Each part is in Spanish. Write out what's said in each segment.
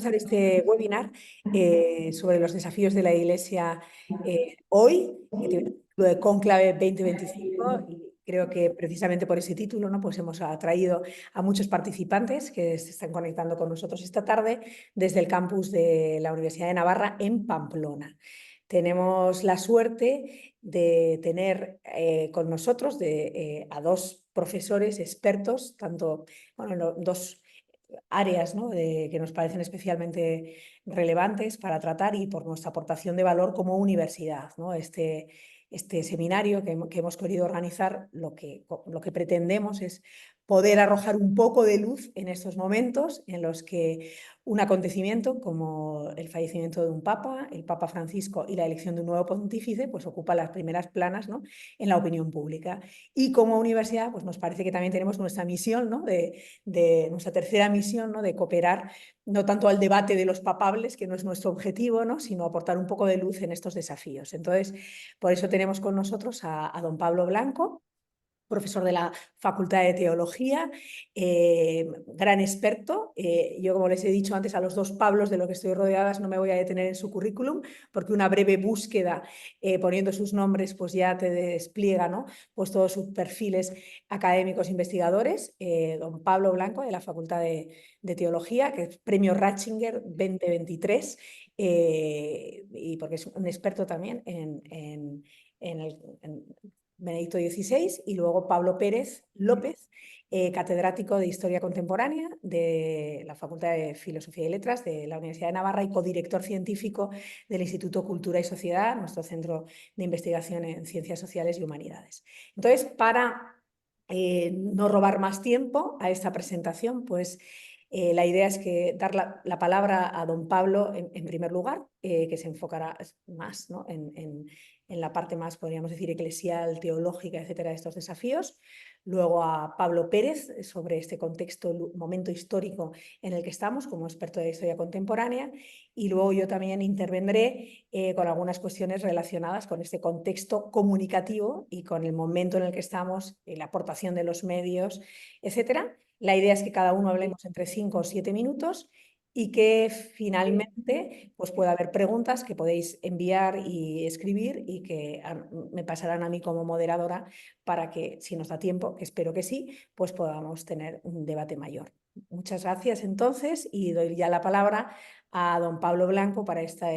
Empezar este webinar sobre los desafíos de la Iglesia hoy, que tiene el título de Cónclave 2025, y creo que precisamente por ese título, ¿no? Pues hemos atraído a muchos participantes que se están conectando con nosotros esta tarde desde el campus de la Universidad de Navarra en Pamplona. Tenemos la suerte de tener con nosotros a dos profesores expertos, tanto, bueno, dos áreas, ¿no? que nos parecen especialmente relevantes para tratar y por nuestra aportación de valor como universidad, ¿no? Este seminario que hemos querido organizar, lo que pretendemos es poder arrojar un poco de luz en estos momentos en los que un acontecimiento como el fallecimiento de un papa, el Papa Francisco, y la elección de un nuevo pontífice, pues ocupa las primeras planas, ¿no? en la opinión pública. Y como universidad, pues nos parece que también tenemos nuestra misión, ¿no? de nuestra tercera misión, ¿no? de cooperar no tanto al debate de los papables, que no es nuestro objetivo, ¿no? sino aportar un poco de luz en estos desafíos. Entonces, por eso tenemos con nosotros a don Pablo Blanco, profesor de la Facultad de Teología, gran experto. Yo, como les he dicho antes a los dos Pablos de los que estoy rodeadas, no me voy a detener en su currículum, porque una breve búsqueda poniendo sus nombres pues ya te despliega, ¿no? pues todos sus perfiles académicos investigadores. Don Pablo Blanco, de la Facultad de Teología, que es Premio Ratzinger 2023, y porque es un experto también en Benedicto XVI, y luego Pablo Pérez López, catedrático de Historia Contemporánea de la Facultad de Filosofía y Letras de la Universidad de Navarra y codirector científico del Instituto Cultura y Sociedad, nuestro centro de investigación en ciencias sociales y humanidades. Entonces, para no robar más tiempo a esta presentación, pues la idea es que dar la palabra a don Pablo en primer lugar, que se enfocará más, ¿no? en la parte más, podríamos decir, eclesial, teológica, etcétera, de estos desafíos. Luego a Pablo Pérez sobre este contexto, momento histórico en el que estamos como experto de historia contemporánea. Y luego yo también intervendré con algunas cuestiones relacionadas con este contexto comunicativo y con el momento en el que estamos, la aportación de los medios, etcétera. La idea es que cada uno hablemos entre 5 o 7 minutos y que finalmente pues pueda haber preguntas que podéis enviar y escribir y que me pasarán a mí como moderadora para que, si nos da tiempo, que espero que sí, pues podamos tener un debate mayor. Muchas gracias entonces, y doy ya la palabra a don Pablo Blanco para esta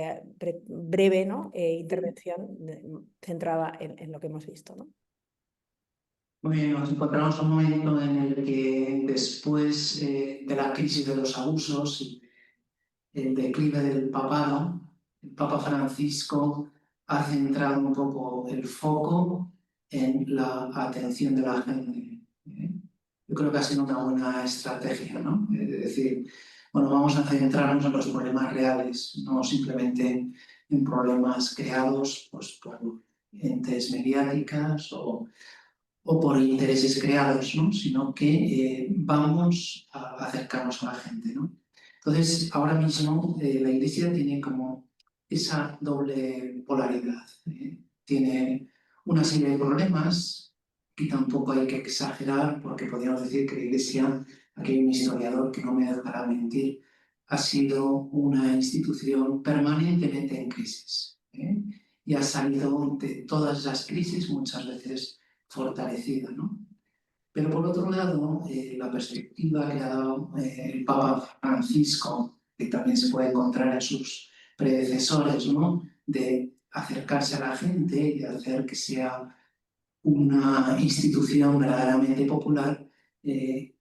breve, ¿no? intervención centrada en lo que hemos visto, ¿no? Muy bien, nos encontramos en un momento en el que después de la crisis de los abusos y el declive del papado, el Papa Francisco ha centrado un poco el foco en la atención de la gente. Yo creo que ha sido una buena estrategia, ¿no? Es decir, bueno, vamos a centrarnos en los problemas reales, no simplemente en problemas creados pues, por entes mediáticas o por intereses creados, ¿no? Sino que vamos a acercarnos a la gente, ¿no? Entonces, ahora mismo la Iglesia tiene como esa doble polaridad. Tiene una serie de problemas y tampoco hay que exagerar, porque podríamos decir que la Iglesia, aquí hay un historiador que no me dejará mentir, ha sido una institución permanentemente en crisis. Y ha salido de todas esas crisis muchas veces fortalecida, ¿no? Pero por otro lado, la perspectiva que ha dado el Papa Francisco, que también se puede encontrar en sus predecesores, ¿no? De acercarse a la gente y hacer que sea una institución verdaderamente popular,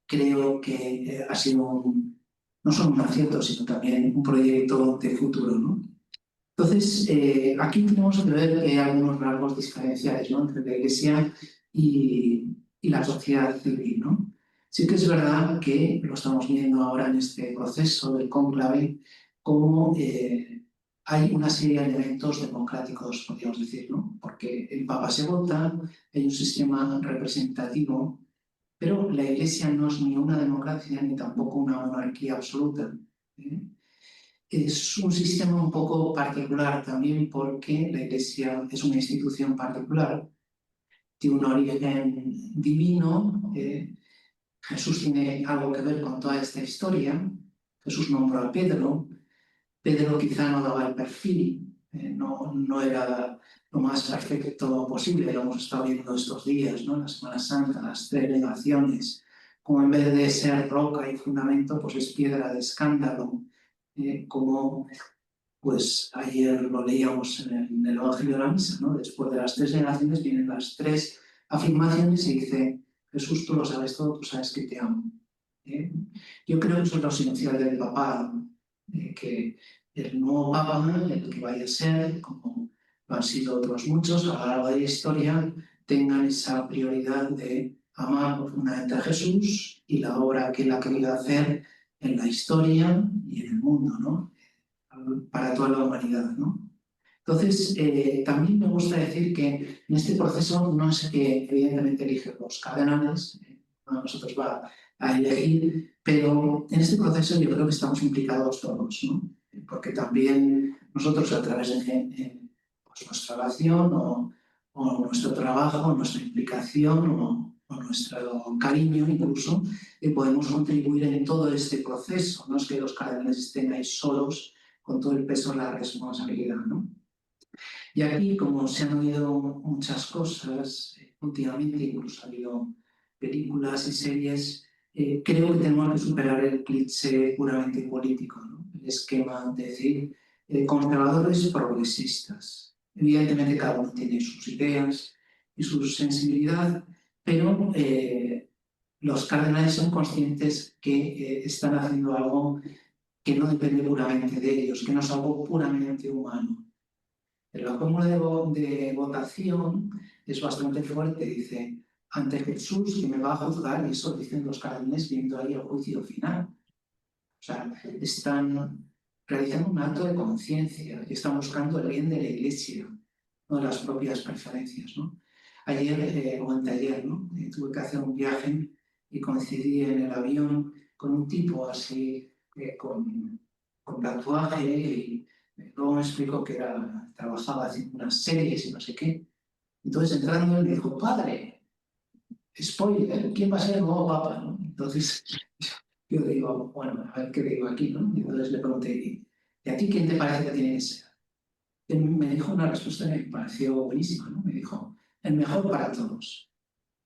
creo que ha sido no solo un acierto, sino también un proyecto de futuro, ¿no? Entonces, aquí tenemos que ver que hay algunos rasgos diferenciales, ¿no? entre la Iglesia y la sociedad civil, ¿no? Sí que es verdad que lo estamos viendo ahora en este proceso del cónclave, como hay una serie de elementos democráticos, podríamos decir, ¿no? Porque el Papa se vota, hay un sistema representativo, pero la Iglesia no es ni una democracia ni tampoco una monarquía absoluta. Es un sistema un poco particular también porque la Iglesia es una institución particular, tiene un origen divino. Jesús tiene algo que ver con toda esta historia. Jesús nombró a Pedro, Pedro quizá no daba el perfil, no era lo más perfecto posible. Lo hemos estado viendo estos días, ¿no? La Semana Santa, las tres negaciones, como en vez de ser roca y fundamento, pues es piedra de escándalo. Como pues ayer lo leíamos en el Evangelio de la Misa, ¿no? Después de las tres negaciones vienen las tres afirmaciones y dice: Jesús, tú lo sabes todo, tú sabes que te amo. ¿Eh? Yo creo que eso es lo esencial del papado, que el nuevo papa, el que vaya a ser, como lo han sido otros muchos a lo largo de la historia, tengan esa prioridad de amar profundamente a Jesús y la obra que él ha querido hacer en la historia y en el mundo, ¿no? Para toda la humanidad, ¿no? Entonces, también me gusta decir que en este proceso no es que evidentemente elige los cardenales, uno de nosotros va a elegir, pero en este proceso yo creo que estamos implicados todos, ¿no? Porque también nosotros a través de pues nuestra oración o nuestro trabajo, nuestra implicación o nuestro cariño incluso, podemos contribuir en todo este proceso. No es que los cardenales estén ahí solos con todo el peso de la responsabilidad, ¿no? Y aquí, como se han oído muchas cosas últimamente, incluso ha habido películas y series, creo que tenemos que superar el cliché puramente político, ¿no? El esquema de decir conservadores progresistas. Evidentemente cada uno tiene sus ideas y su sensibilidad, pero los cardenales son conscientes que están haciendo algo que no depende puramente de ellos, que no es algo puramente humano. La fórmula de votación es bastante fuerte. Dice: ante Jesús que me va a juzgar, y eso dicen los cardenales viendo ahí el juicio final. O sea, están realizando un acto de conciencia y están buscando el bien de la Iglesia, no de las propias preferencias, ¿no? Ayer o anteayer, ¿no? Tuve que hacer un viaje y coincidí en el avión con un tipo así, con tatuaje, y luego me explicó que trabajaba haciendo unas series y no sé qué. Entonces, entrando, él me dijo: padre, spoiler, ¿quién va a ser el nuevo papa? ¿No? Entonces, yo digo: bueno, a ver qué digo aquí, ¿no? Y entonces le pregunté: ¿y a ti quién te parece que tiene que ser? Él me dijo una respuesta que me pareció buenísima, ¿no? Me dijo: el mejor para todos.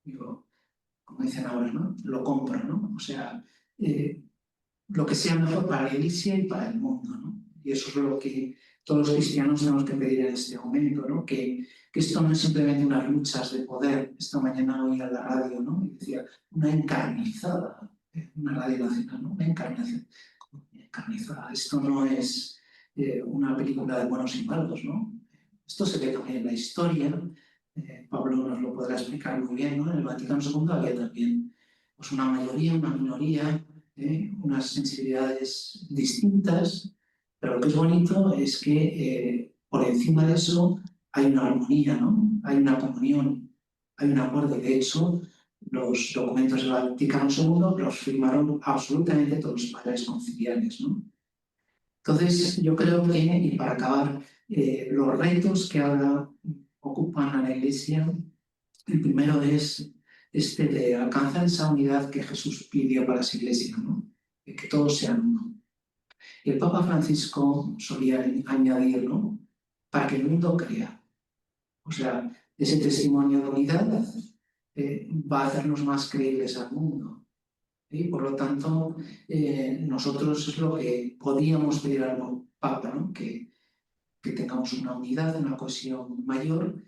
Digo, como dicen ahora, ¿no? Lo compro, ¿no? O sea, lo que sea mejor para la Iglesia y para el mundo, ¿no? Y eso es lo que todos los cristianos tenemos que pedir en este momento, ¿no? Que esto no es simplemente unas luchas de poder. Esta mañana oía la radio, ¿no? Y decía: una encarnizada, una radio nacional, ¿no? Una encarnación, encarnizada. Esto no es una película de buenos y malos, ¿no? Esto se ve también en la historia. Pablo nos lo podrá explicar muy bien, ¿no? En el Vaticano II había también pues, una mayoría, una minoría, unas sensibilidades distintas, pero lo que es bonito es que por encima de eso hay una armonía, ¿no? Hay una comunión, hay un acuerdo. De hecho, los documentos del Vaticano II los firmaron absolutamente todos los padres conciliares, ¿no? Entonces, yo creo que, y para acabar, los retos que ahora ocupan a la Iglesia, el primero es este de alcanzar esa unidad que Jesús pidió para su Iglesia, ¿no? De que todos sean uno. Y el Papa Francisco solía añadir, ¿no? Para que el mundo crea. O sea, ese testimonio de unidad va a hacernos más creíbles al mundo. Y por lo tanto, nosotros es lo que podíamos pedir al Papa, ¿no? Que tengamos una unidad, una cohesión mayor,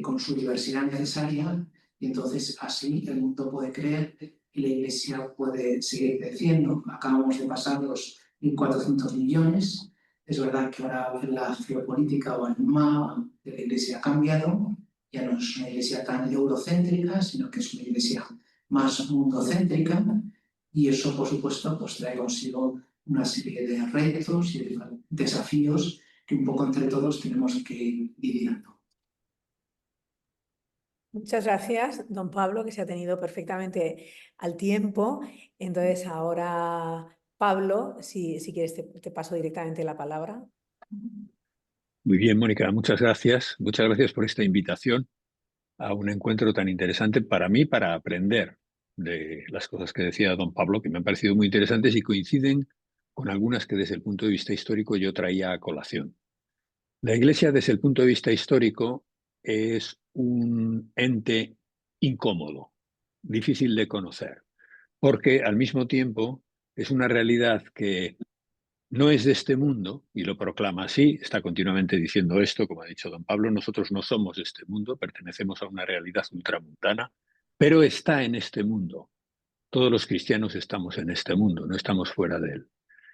con su diversidad necesaria, y entonces así el mundo puede creer y la Iglesia puede seguir creciendo. Acabamos de pasar los 1.400 millones. Es verdad que ahora la geopolítica o el mapa de la Iglesia ha cambiado. Ya no es una Iglesia tan eurocéntrica, sino que es una Iglesia más mundocéntrica, y eso, por supuesto, pues trae consigo una serie de retos y de desafíos que un poco entre todos tenemos que ir lidiando. Muchas gracias, don Pablo, que se ha tenido perfectamente al tiempo. Entonces, ahora, Pablo, si quieres, te paso directamente la palabra. Muy bien, Mónica, muchas gracias. Muchas gracias por esta invitación a un encuentro tan interesante para mí, para aprender de las cosas que decía don Pablo, que me han parecido muy interesantes y coinciden con algunas que desde el punto de vista histórico yo traía a colación. La Iglesia, desde el punto de vista histórico, es un ente incómodo, difícil de conocer, porque al mismo tiempo es una realidad que no es de este mundo, y lo proclama así, está continuamente diciendo esto, como ha dicho don Pablo, nosotros no somos de este mundo, pertenecemos a una realidad ultramundana, pero está en este mundo. Todos los cristianos estamos en este mundo, no estamos fuera de él.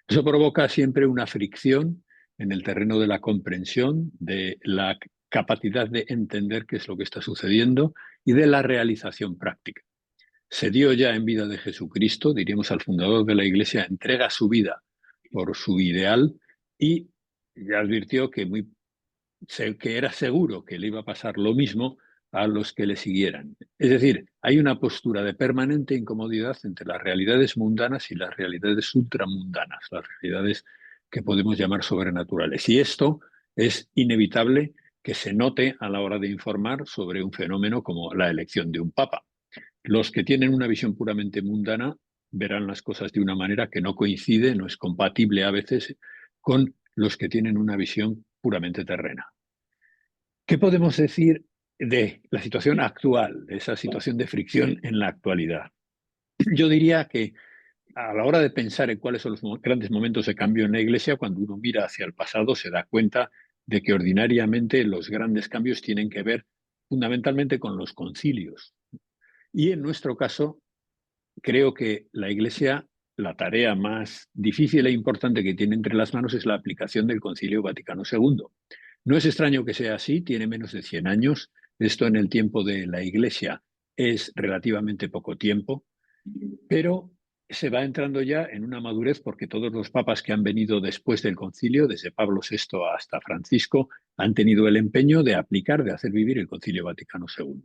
Eso provoca siempre una fricción en el terreno de la comprensión, de la capacidad de entender qué es lo que está sucediendo y de la realización práctica. Se dio ya en vida de Jesucristo, diríamos al fundador de la Iglesia, entrega su vida por su ideal y ya advirtió que era seguro que le iba a pasar lo mismo a los que le siguieran. Es decir, hay una postura de permanente incomodidad entre las realidades mundanas y las realidades ultramundanas, las realidades que podemos llamar sobrenaturales. Y esto es inevitable que se note a la hora de informar sobre un fenómeno como la elección de un papa. Los que tienen una visión puramente mundana verán las cosas de una manera que no coincide, no es compatible a veces con los que tienen una visión puramente terrena. ¿Qué podemos decir de la situación actual, de esa situación de fricción en la actualidad? Yo diría que a la hora de pensar en cuáles son los grandes momentos de cambio en la Iglesia, cuando uno mira hacia el pasado se da cuenta de que ordinariamente los grandes cambios tienen que ver fundamentalmente con los concilios. Y en nuestro caso, creo que la Iglesia, la tarea más difícil e importante que tiene entre las manos es la aplicación del Concilio Vaticano II. No es extraño que sea así, tiene menos de 100 años. Esto en el tiempo de la Iglesia es relativamente poco tiempo, pero se va entrando ya en una madurez porque todos los papas que han venido después del concilio, desde Pablo VI hasta Francisco, han tenido el empeño de aplicar, de hacer vivir el Concilio Vaticano II.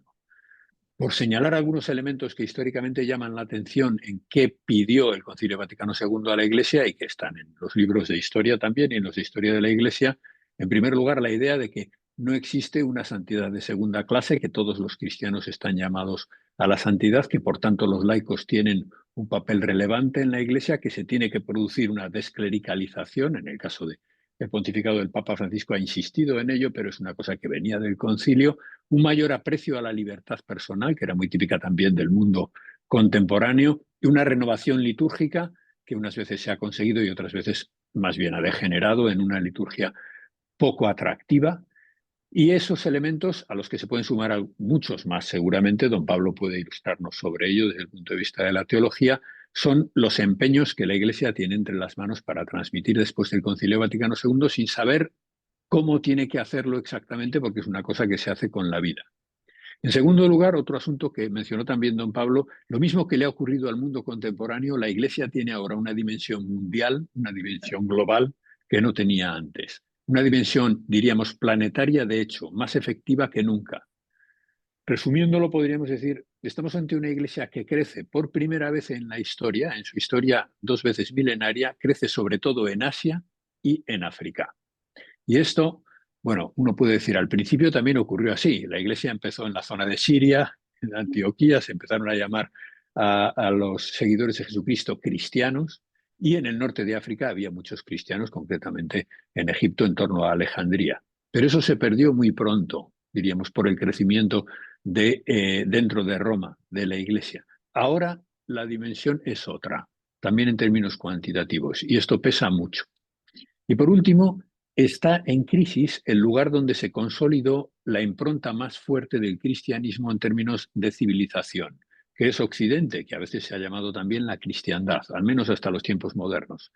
Por señalar algunos elementos que históricamente llaman la atención en qué pidió el Concilio Vaticano II a la Iglesia y que están en los libros de historia también y en los de historia de la Iglesia, en primer lugar, la idea de que no existe una santidad de segunda clase, que todos los cristianos están llamados a la santidad, que por tanto los laicos tienen un papel relevante en la Iglesia, que se tiene que producir una desclericalización, en el caso del pontificado del Papa Francisco ha insistido en ello, pero es una cosa que venía del concilio, un mayor aprecio a la libertad personal, que era muy típica también del mundo contemporáneo, y una renovación litúrgica que unas veces se ha conseguido y otras veces más bien ha degenerado en una liturgia poco atractiva. Y esos elementos, a los que se pueden sumar muchos más seguramente, don Pablo puede ilustrarnos sobre ello desde el punto de vista de la teología, son los empeños que la Iglesia tiene entre las manos para transmitir después del Concilio Vaticano II sin saber cómo tiene que hacerlo exactamente, porque es una cosa que se hace con la vida. En segundo lugar, otro asunto que mencionó también don Pablo, lo mismo que le ha ocurrido al mundo contemporáneo, la Iglesia tiene ahora una dimensión mundial, una dimensión global que no tenía antes. Una dimensión, diríamos, planetaria, de hecho, más efectiva que nunca. Resumiéndolo, podríamos decir, estamos ante una Iglesia que crece por primera vez en la historia, en su historia 2 veces milenaria, crece sobre todo en Asia y en África. Y esto, bueno, uno puede decir, al principio también ocurrió así. La Iglesia empezó en la zona de Siria, en Antioquía, se empezaron a llamar a los seguidores de Jesucristo cristianos, y en el norte de África había muchos cristianos, concretamente en Egipto, en torno a Alejandría. Pero eso se perdió muy pronto, diríamos, por el crecimiento dentro de Roma, de la Iglesia. Ahora la dimensión es otra, también en términos cuantitativos, y esto pesa mucho. Y por último, está en crisis el lugar donde se consolidó la impronta más fuerte del cristianismo en términos de civilización, que es Occidente, que a veces se ha llamado también la cristiandad, al menos hasta los tiempos modernos.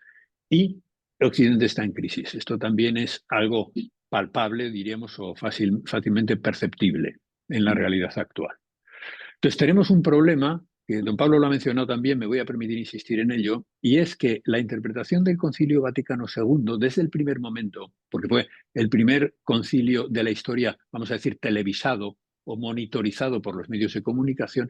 Y Occidente está en crisis. Esto también es algo palpable, diríamos, o fácilmente perceptible en la realidad actual. Entonces tenemos un problema, que don Pablo lo ha mencionado también, me voy a permitir insistir en ello, y es que la interpretación del Concilio Vaticano II, desde el primer momento, porque fue el primer concilio de la historia, vamos a decir, televisado o monitorizado por los medios de comunicación,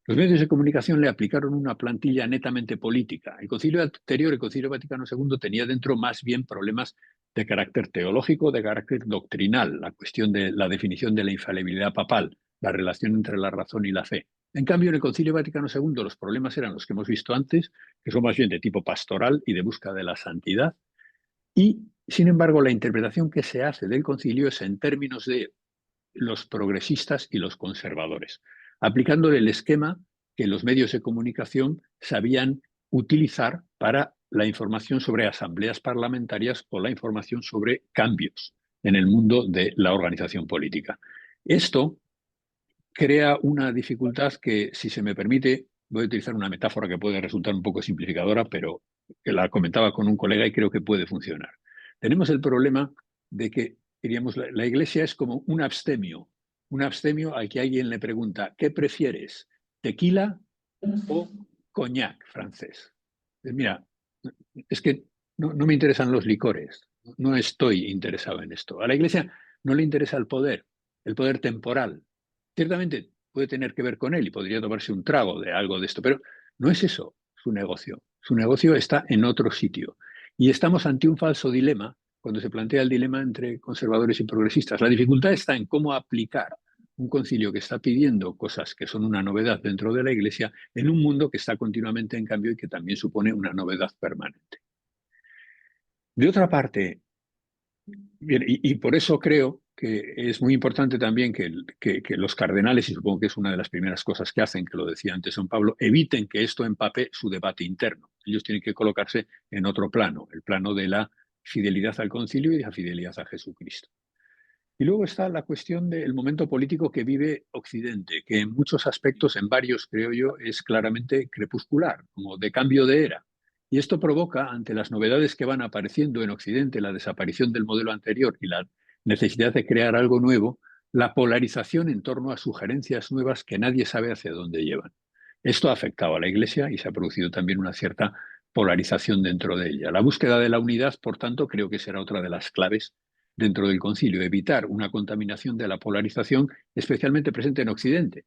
los medios de comunicación le aplicaron una plantilla netamente política. El concilio anterior, el Concilio Vaticano II, tenía dentro más bien problemas de carácter teológico, de carácter doctrinal, la cuestión de la definición de la infalibilidad papal, la relación entre la razón y la fe. En cambio, en el Concilio Vaticano II los problemas eran los que hemos visto antes, que son más bien de tipo pastoral y de búsqueda de la santidad. Y, sin embargo, la interpretación que se hace del concilio es en términos de los progresistas y los conservadores, aplicándole el esquema que los medios de comunicación sabían utilizar para la información sobre asambleas parlamentarias o la información sobre cambios en el mundo de la organización política. Esto crea una dificultad que, si se me permite, voy a utilizar una metáfora que puede resultar un poco simplificadora, pero que la comentaba con un colega y creo que puede funcionar. Tenemos el problema de que, diríamos, la Iglesia es como un abstemio al que alguien le pregunta, ¿qué prefieres, tequila o coñac francés? Pues mira, es que no me interesan los licores, no estoy interesado en esto. A la Iglesia no le interesa el poder temporal. Ciertamente puede tener que ver con él y podría tomarse un trago de algo de esto, pero no es eso su negocio. Su negocio está en otro sitio. Y estamos ante un falso dilema cuando se plantea el dilema entre conservadores y progresistas. La dificultad está en cómo aplicar un concilio que está pidiendo cosas que son una novedad dentro de la Iglesia en un mundo que está continuamente en cambio y que también supone una novedad permanente. De otra parte, bien, y por eso creo que es muy importante también que los cardenales, y supongo que es una de las primeras cosas que hacen, que lo decía antes San Pablo, eviten que esto empape su debate interno. Ellos tienen que colocarse en otro plano, el plano de la fidelidad al concilio y de la fidelidad a Jesucristo. Y luego está la cuestión del momento político que vive Occidente, que en muchos aspectos, en varios creo yo, es claramente crepuscular, como de cambio de era. Y esto provoca, ante las novedades que van apareciendo en Occidente, la desaparición del modelo anterior y la necesidad de crear algo nuevo, la polarización en torno a sugerencias nuevas que nadie sabe hacia dónde llevan. Esto ha afectado a la Iglesia y se ha producido también una cierta polarización dentro de ella. La búsqueda de la unidad, por tanto, creo que será otra de las claves dentro del concilio, evitar una contaminación de la polarización, especialmente presente en Occidente.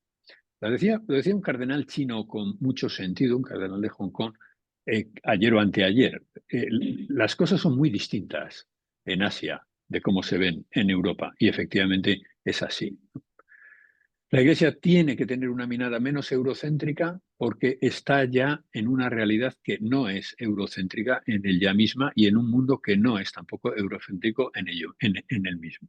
Lo decía un cardenal chino con mucho sentido, un cardenal de Hong Kong, ayer o anteayer. Las cosas son muy distintas en Asia de cómo se ven en Europa, y efectivamente es así. La Iglesia tiene que tener una mirada menos eurocéntrica porque está ya en una realidad que no es eurocéntrica en ella misma y en un mundo que no es tampoco eurocéntrico en el mismo.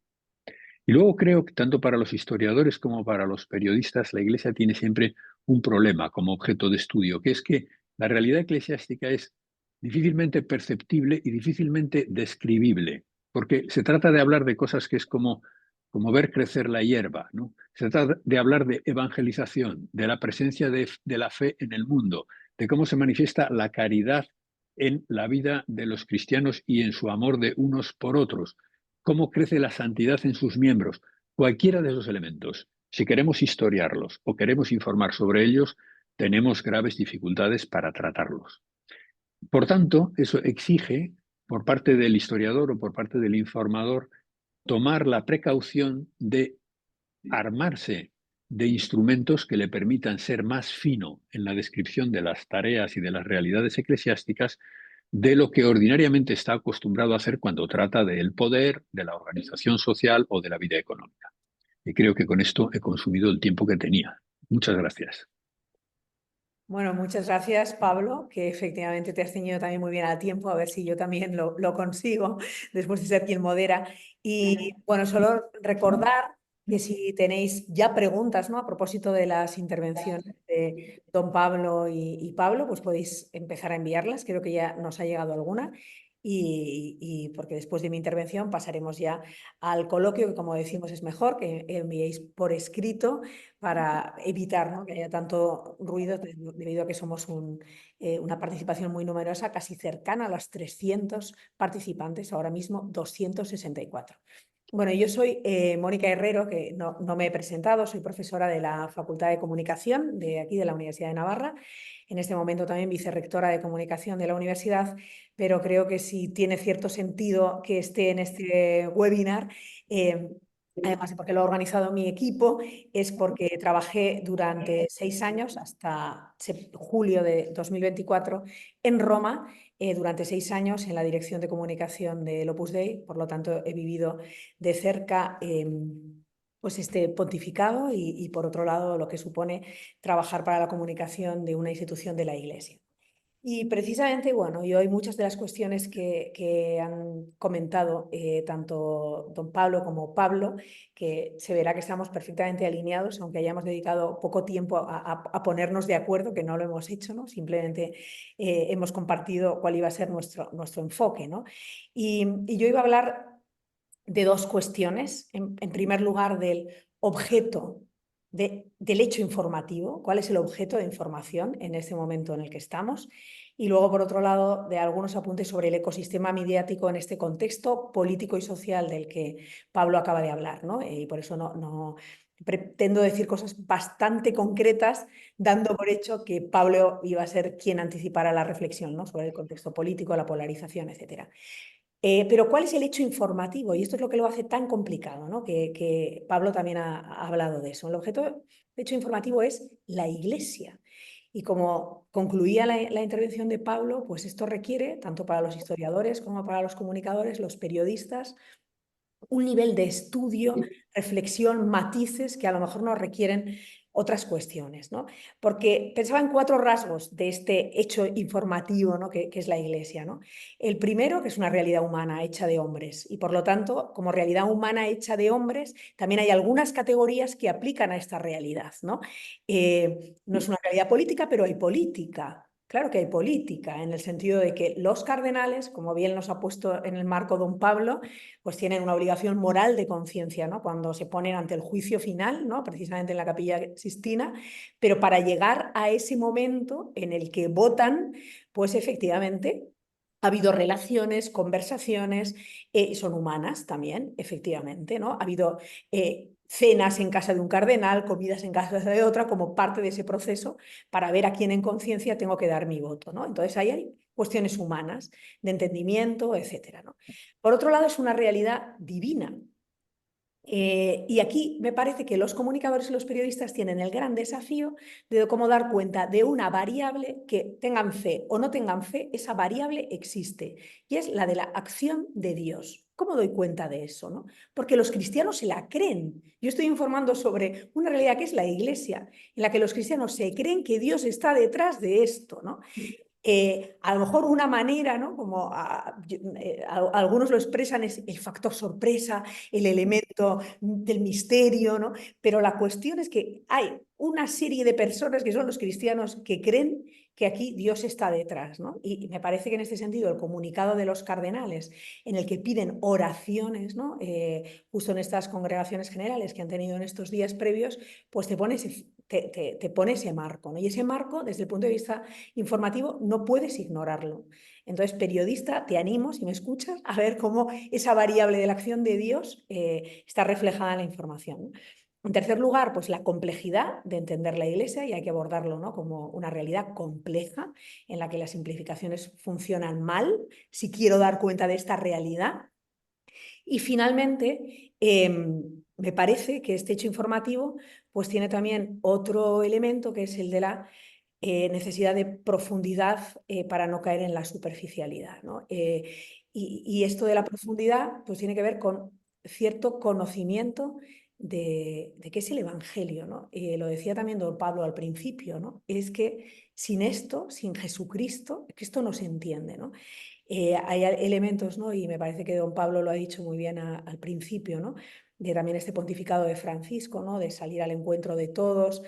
Y luego creo que tanto para los historiadores como para los periodistas la Iglesia tiene siempre un problema como objeto de estudio, que es que la realidad eclesiástica es difícilmente perceptible y difícilmente describible, porque se trata de hablar de cosas que es como ver crecer la hierba, ¿no? Se trata de hablar de evangelización, de la presencia de la fe en el mundo, de cómo se manifiesta la caridad en la vida de los cristianos y en su amor de unos por otros, cómo crece la santidad en sus miembros. Cualquiera de esos elementos, si queremos historiarlos o queremos informar sobre ellos, tenemos graves dificultades para tratarlos. Por tanto, eso exige, por parte del historiador o por parte del informador, tomar la precaución de armarse de instrumentos que le permitan ser más fino en la descripción de las tareas y de las realidades eclesiásticas de lo que ordinariamente está acostumbrado a hacer cuando trata del poder, de la organización social o de la vida económica. Y creo que con esto he consumido el tiempo que tenía. Muchas gracias. Bueno, muchas gracias, Pablo, que efectivamente te has ceñido también muy bien a tiempo, a ver si yo también lo consigo después de ser quien modera. Y bueno, solo recordar que si tenéis ya preguntas, ¿no?, a propósito de las intervenciones de don Pablo y Pablo, pues podéis empezar a enviarlas. Creo que ya nos ha llegado alguna. Y porque después de mi intervención pasaremos ya al coloquio, que como decimos es mejor que enviéis por escrito para evitar, ¿no?, que haya tanto ruido debido a que somos una participación muy numerosa, casi cercana a los 300 participantes, ahora mismo 264. Bueno, yo soy Mónica Herrero, que no me he presentado, soy profesora de la Facultad de Comunicación de aquí de la Universidad de Navarra, en este momento también vicerrectora de Comunicación de la universidad, pero creo que sí tiene cierto sentido que esté en este webinar. Además de porque lo ha organizado mi equipo, es porque trabajé durante 6 años, hasta julio de 2024, en Roma, durante 6 años en la dirección de comunicación del Opus Dei. Por lo tanto, he vivido de cerca pues este pontificado y por otro lado lo que supone trabajar para la comunicación de una institución de la Iglesia. Y precisamente, bueno, y hoy muchas de las cuestiones que han comentado tanto don Pablo como Pablo, que se verá que estamos perfectamente alineados, aunque hayamos dedicado poco tiempo a ponernos de acuerdo, que no lo hemos hecho, ¿no? Simplemente hemos compartido cuál iba a ser nuestro enfoque, ¿no? Y yo iba a hablar de dos cuestiones. En primer lugar, del objeto del hecho informativo, cuál es el objeto de información en este momento en el que estamos, y luego, por otro lado, de algunos apuntes sobre el ecosistema mediático en este contexto político y social del que Pablo acaba de hablar, ¿no? Y por eso no pretendo decir cosas bastante concretas, dando por hecho que Pablo iba a ser quien anticipara la reflexión, ¿no? Sobre el contexto político, la polarización, etcétera. Pero ¿cuál es el hecho informativo? Y esto es lo que lo hace tan complicado, ¿no? Que Pablo también ha hablado de eso. El objeto de hecho informativo es la Iglesia. Y como concluía la intervención de Pablo, pues esto requiere, tanto para los historiadores como para los comunicadores, los periodistas, un nivel de estudio, reflexión, matices que a lo mejor nos requieren otras cuestiones, ¿no? Porque pensaba en 4 rasgos de este hecho informativo, ¿no? que es la Iglesia, ¿no? El primero, que es una realidad humana hecha de hombres, y por lo tanto, como realidad humana hecha de hombres, también hay algunas categorías que aplican a esta realidad, ¿no? No es una realidad política, pero hay política. Claro que hay política, en el sentido de que los cardenales, como bien nos ha puesto en el marco don Pablo, pues tienen una obligación moral de conciencia, ¿no? Cuando se ponen ante el juicio final, ¿no? Precisamente en la Capilla Sixtina, pero para llegar a ese momento en el que votan, pues efectivamente ha habido relaciones, conversaciones, son humanas también, efectivamente, ¿no? Ha habido cenas en casa de un cardenal, comidas en casa de otra, como parte de ese proceso para ver a quién en conciencia tengo que dar mi voto, ¿no? Entonces ahí hay cuestiones humanas, de entendimiento, etcétera, ¿no? Por otro lado, es una realidad divina. Y aquí me parece que los comunicadores y los periodistas tienen el gran desafío de cómo dar cuenta de una variable que, tengan fe o no tengan fe, esa variable existe, y es la de la acción de Dios. ¿Cómo doy cuenta de eso, no? Porque los cristianos se la creen. Yo estoy informando sobre una realidad que es la Iglesia, en la que los cristianos se creen que Dios está detrás de esto, ¿no? A lo mejor una manera, ¿no? Como algunos lo expresan, es el factor sorpresa, el elemento del misterio, ¿no? Pero la cuestión es que hay una serie de personas que son los cristianos que creen que aquí Dios está detrás, ¿no? Y me parece que en este sentido el comunicado de los cardenales, en el que piden oraciones, ¿no? Justo en estas congregaciones generales que han tenido en estos días previos, pues te pone ese marco, ¿no? Y ese marco, desde el punto de vista informativo, no puedes ignorarlo. Entonces, periodista, te animo, si me escuchas, a ver cómo esa variable de la acción de Dios está reflejada en la información. En tercer lugar, pues la complejidad de entender la Iglesia, y hay que abordarlo, ¿no? Como una realidad compleja en la que las simplificaciones funcionan mal, si quiero dar cuenta de esta realidad. Y finalmente, me parece que este hecho informativo pues tiene también otro elemento, que es el de la necesidad de profundidad para no caer en la superficialidad, ¿no? Y esto de la profundidad pues tiene que ver con cierto conocimiento de qué es el Evangelio, ¿no? Lo decía también don Pablo al principio, ¿no? Es que sin esto, sin Jesucristo, que esto no se entiende, ¿no? Hay elementos, ¿no? Y me parece que don Pablo lo ha dicho muy bien al principio, ¿no? De también este pontificado de Francisco, ¿no? De salir al encuentro de todos,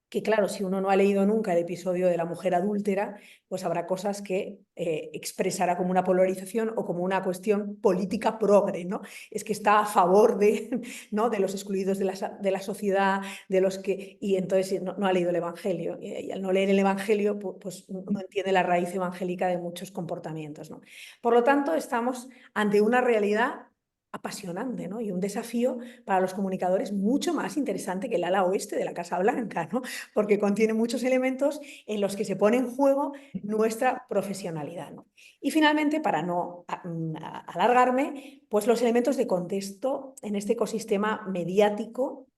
que claro, si uno no ha leído nunca el episodio de la mujer adúltera, pues habrá cosas que expresará como una polarización o como una cuestión política progre, ¿no? Es que está a favor de, ¿no? de los excluidos de la sociedad, de los que... Y entonces no ha leído el Evangelio. Y al no leer el Evangelio, pues no entiende la raíz evangélica de muchos comportamientos, ¿no? Por lo tanto, estamos ante una realidad apasionante, ¿no? Y un desafío para los comunicadores mucho más interesante que el ala oeste de la Casa Blanca, ¿no? Porque contiene muchos elementos en los que se pone en juego nuestra profesionalidad, ¿no? Y finalmente, para no alargarme, pues los elementos de contexto en este ecosistema mediático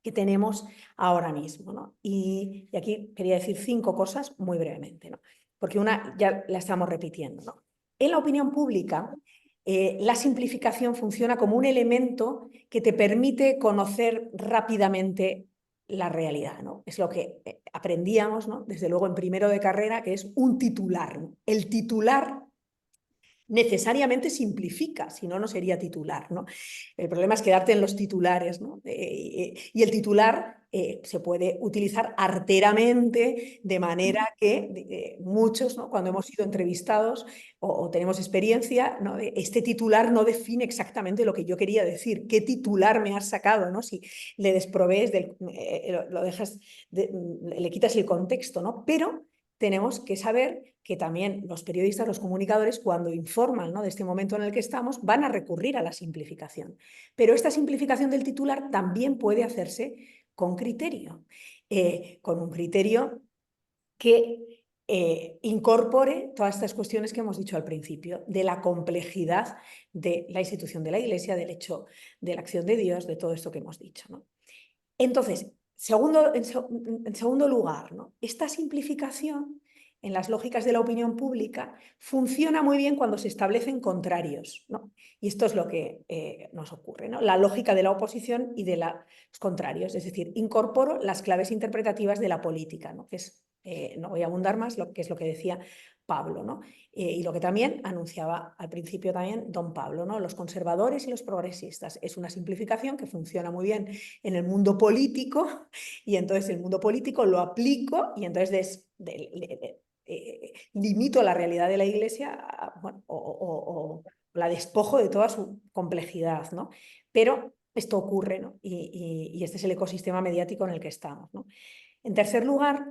que tenemos ahora mismo, ¿no? Y aquí quería decir 5 cosas muy brevemente, ¿no? Porque una ya la estamos repitiendo, ¿no? En la opinión pública la simplificación funciona como un elemento que te permite conocer rápidamente la realidad, ¿no? Es lo que aprendíamos, ¿no? Desde luego en primero de carrera, que es un titular, ¿no? El titular necesariamente simplifica, si no, no sería titular, ¿no? El problema es quedarte en los titulares, ¿no? Y el titular se puede utilizar arteramente, de manera que muchos, ¿no? Cuando hemos sido entrevistados o tenemos experiencia, ¿no? Este titular no define exactamente lo que yo quería decir. ¿Qué titular me has sacado, ¿no? Si le desprovees, lo dejas, le quitas el contexto, ¿no? Pero tenemos que saber que también los periodistas, los comunicadores, cuando informan, ¿no?, de este momento en el que estamos, van a recurrir a la simplificación. Pero esta simplificación del titular también puede hacerse con criterio, con un criterio que incorpore todas estas cuestiones que hemos dicho al principio, de la complejidad de la institución de la Iglesia, del hecho de la acción de Dios, de todo esto que hemos dicho, ¿no? Entonces, en segundo lugar, ¿no?, esta simplificación en las lógicas de la opinión pública funciona muy bien cuando se establecen contrarios, ¿no? Y esto es lo que nos ocurre, ¿no? La lógica de la oposición y de los contrarios, es decir, incorporo las claves interpretativas de la política, ¿no? Que es, no voy a abundar más, que es lo que decía Pablo, ¿no? Y lo que también anunciaba al principio también don Pablo, ¿no? Los conservadores y los progresistas. Es una simplificación que funciona muy bien en el mundo político, y entonces el mundo político lo aplico y entonces limito la realidad de la Iglesia, bueno, o la despojo de toda su complejidad, ¿no? Pero esto ocurre, ¿no? Y este es el ecosistema mediático en el que estamos, ¿no? En tercer lugar,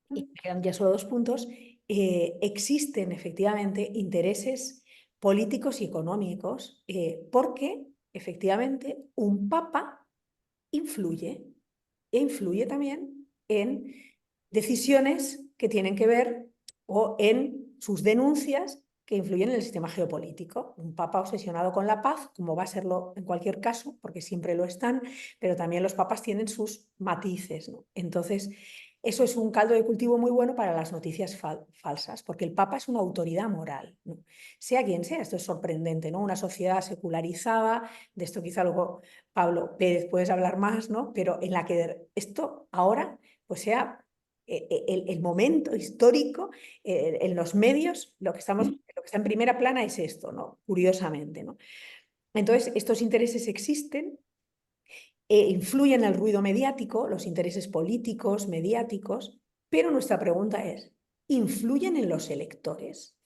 y me quedan ya solo 2 puntos, existen efectivamente intereses políticos y económicos, porque efectivamente un papa influye, e influye también en decisiones que tienen que ver, o en sus denuncias que influyen en el sistema geopolítico. Un papa obsesionado con la paz, como va a serlo en cualquier caso, porque siempre lo están, pero también los papas tienen sus matices, ¿no? Entonces, eso es un caldo de cultivo muy bueno para las noticias falsas, porque el papa es una autoridad moral, ¿no? Sea quien sea. Esto es sorprendente, ¿no? Una sociedad secularizada, de esto quizá luego Pablo Pérez puedes hablar más, ¿no? Pero en la que esto ahora pues sea el momento histórico en los medios, lo que está en primera plana es esto, ¿no? Curiosamente, ¿no? Entonces, estos intereses existen, influyen en el ruido mediático, los intereses políticos, mediáticos, pero nuestra pregunta es, ¿influyen en los electores?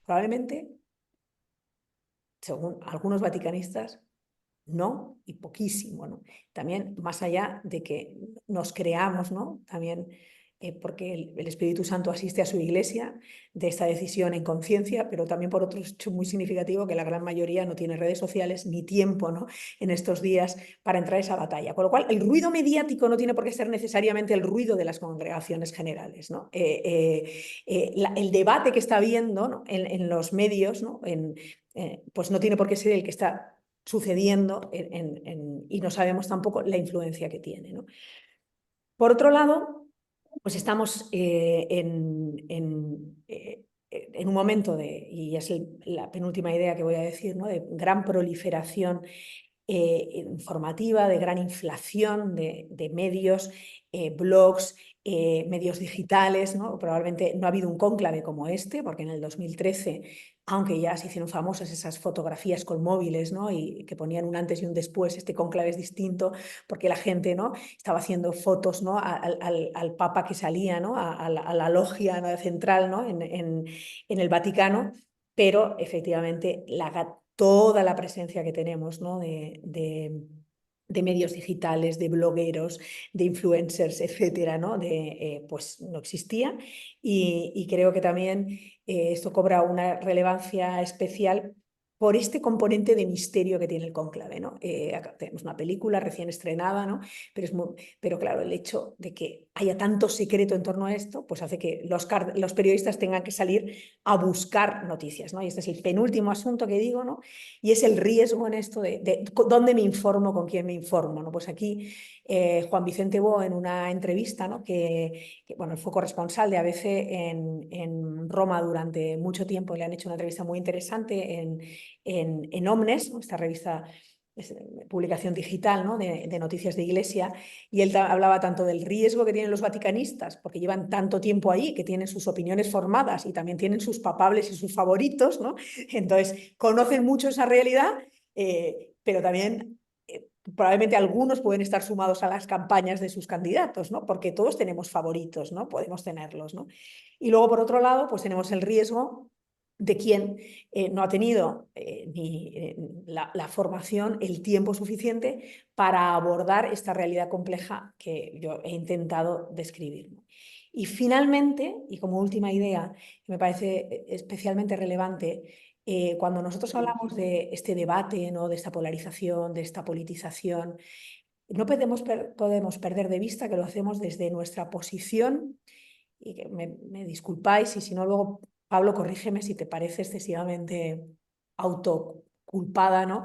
Probablemente, según algunos vaticanistas, no, y poquísimo, ¿no? También, más allá de que nos creamos, ¿no?, también porque el Espíritu Santo asiste a su Iglesia de esta decisión en conciencia, pero también por otro hecho muy significativo, que la gran mayoría no tiene redes sociales ni tiempo, ¿no?, en estos días para entrar a esa batalla. Con lo cual, el ruido mediático no tiene por qué ser necesariamente el ruido de las congregaciones generales, ¿no? El debate que está habiendo, ¿no?, en los medios, ¿no?, pues no tiene por qué ser el que está sucediendo y no sabemos tampoco la influencia que tiene, ¿no? Por otro lado, pues estamos en un momento y es la penúltima idea que voy a decir, ¿no?, de gran proliferación informativa, de gran inflación de medios, blogs, medios digitales, ¿no? Probablemente no ha habido un cónclave como este, porque en el 2013, aunque ya se hicieron famosas esas fotografías con móviles, ¿no?, y que ponían un antes y un después, este cónclave es distinto porque la gente, ¿no?, estaba haciendo fotos, ¿no?, al papa que salía, ¿no?, a la logia, ¿no?, central, ¿no?, en el Vaticano, pero efectivamente toda la presencia que tenemos, ¿no?, de medios digitales, de blogueros, de influencers, etcétera, ¿no?, pues no existía, y creo que también esto cobra una relevancia especial por este componente de misterio que tiene el cónclave, ¿no? Acá tenemos una película recién estrenada, ¿no?, pero claro, el hecho de que haya tanto secreto en torno a esto, pues hace que los periodistas tengan que salir a buscar noticias, ¿no? Y este es el penúltimo asunto que digo, ¿no?, y es el riesgo en esto de dónde me informo, con quién me informo, ¿no? Pues aquí Juan Vicente Bo en una entrevista, ¿no? Bueno, él fue corresponsal de ABC en Roma durante mucho tiempo, le han hecho una entrevista muy interesante en Omnes, ¿no? Esta revista, publicación digital, ¿no? de noticias de Iglesia, y él hablaba tanto del riesgo que tienen los vaticanistas, porque llevan tanto tiempo ahí, que tienen sus opiniones formadas y también tienen sus papables y sus favoritos, ¿no? Entonces conocen mucho esa realidad, pero también probablemente algunos pueden estar sumados a las campañas de sus candidatos, ¿no? Porque todos tenemos favoritos, ¿no? Podemos tenerlos, ¿no? Y luego, por otro lado, pues tenemos el riesgo de quien no ha tenido ni la formación, el tiempo suficiente para abordar esta realidad compleja que yo he intentado describir, ¿no? Y finalmente, y como última idea, que me parece especialmente relevante, cuando nosotros hablamos de este debate, ¿no? de esta polarización, de esta politización, no podemos perder de vista que lo hacemos desde nuestra posición, y que me disculpáis, y si no luego, Pablo, corrígeme si te parece excesivamente autoculpada, ¿no?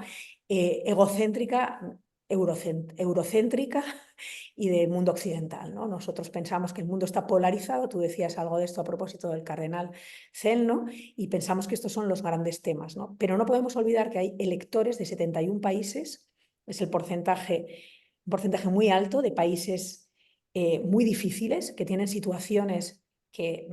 Egocéntrica, eurocéntrica y del mundo occidental, ¿no? Nosotros pensamos que el mundo está polarizado, tú decías algo de esto a propósito del cardenal Zell, ¿no? Y pensamos que estos son los grandes temas, ¿no? Pero no podemos olvidar que hay electores de 71 países, es el porcentaje, un porcentaje muy alto de países muy difíciles, que tienen situaciones que,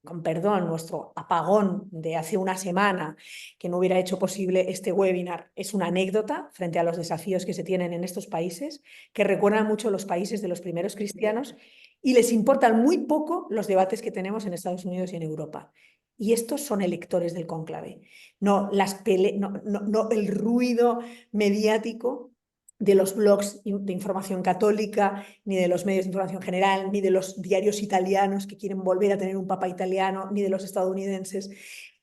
con perdón, nuestro apagón de hace una semana, que no hubiera hecho posible este webinar, es una anécdota frente a los desafíos que se tienen en estos países, que recuerdan mucho los países de los primeros cristianos y les importan muy poco los debates que tenemos en Estados Unidos y en Europa. Y estos son electores del cónclave, no el ruido mediático de los blogs de información católica, ni de los medios de información general, ni de los diarios italianos que quieren volver a tener un papa italiano, ni de los estadounidenses.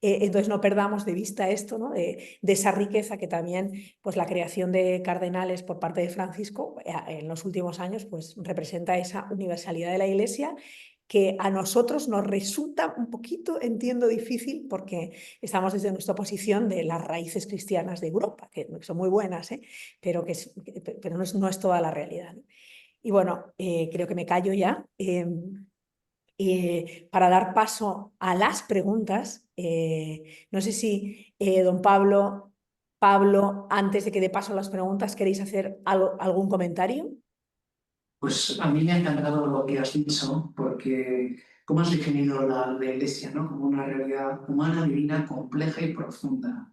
Entonces no perdamos de vista esto, ¿no? de esa riqueza que también pues, la creación de cardenales por parte de Francisco en los últimos años pues, representa esa universalidad de la Iglesia, que a nosotros nos resulta un poquito, entiendo, difícil, porque estamos desde nuestra posición de las raíces cristianas de Europa, que son muy buenas, pero no es toda la realidad, ¿no? Y bueno, creo que me callo ya. Para dar paso a las preguntas, no sé si don Pablo, antes de que dé paso a las preguntas, ¿queréis hacer algún comentario? Pues a mí me ha encantado lo que has dicho, porque cómo has definido la Iglesia, ¿no? Como una realidad humana, divina, compleja y profunda.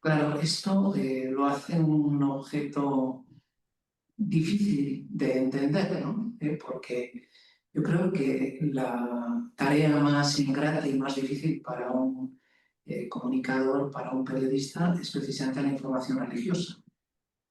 Claro, esto lo hace un objeto difícil de entender, ¿no? Porque yo creo que la tarea más ingrata y más difícil para un comunicador, para un periodista, es precisamente la información religiosa.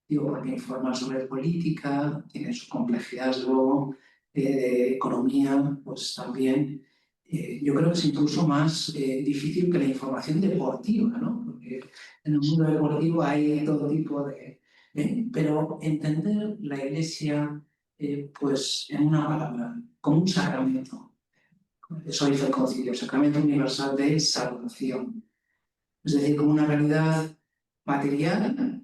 Digo, porque informa sobre política, tiene sus complejidades luego, de economía, pues también. Yo creo que es incluso más difícil que la información deportiva, ¿no? Porque en el mundo deportivo hay todo tipo de... pero entender la Iglesia, pues en una palabra, como un sacramento. Eso dice el concilio, sacramento universal de salvación. Es decir, como una realidad material,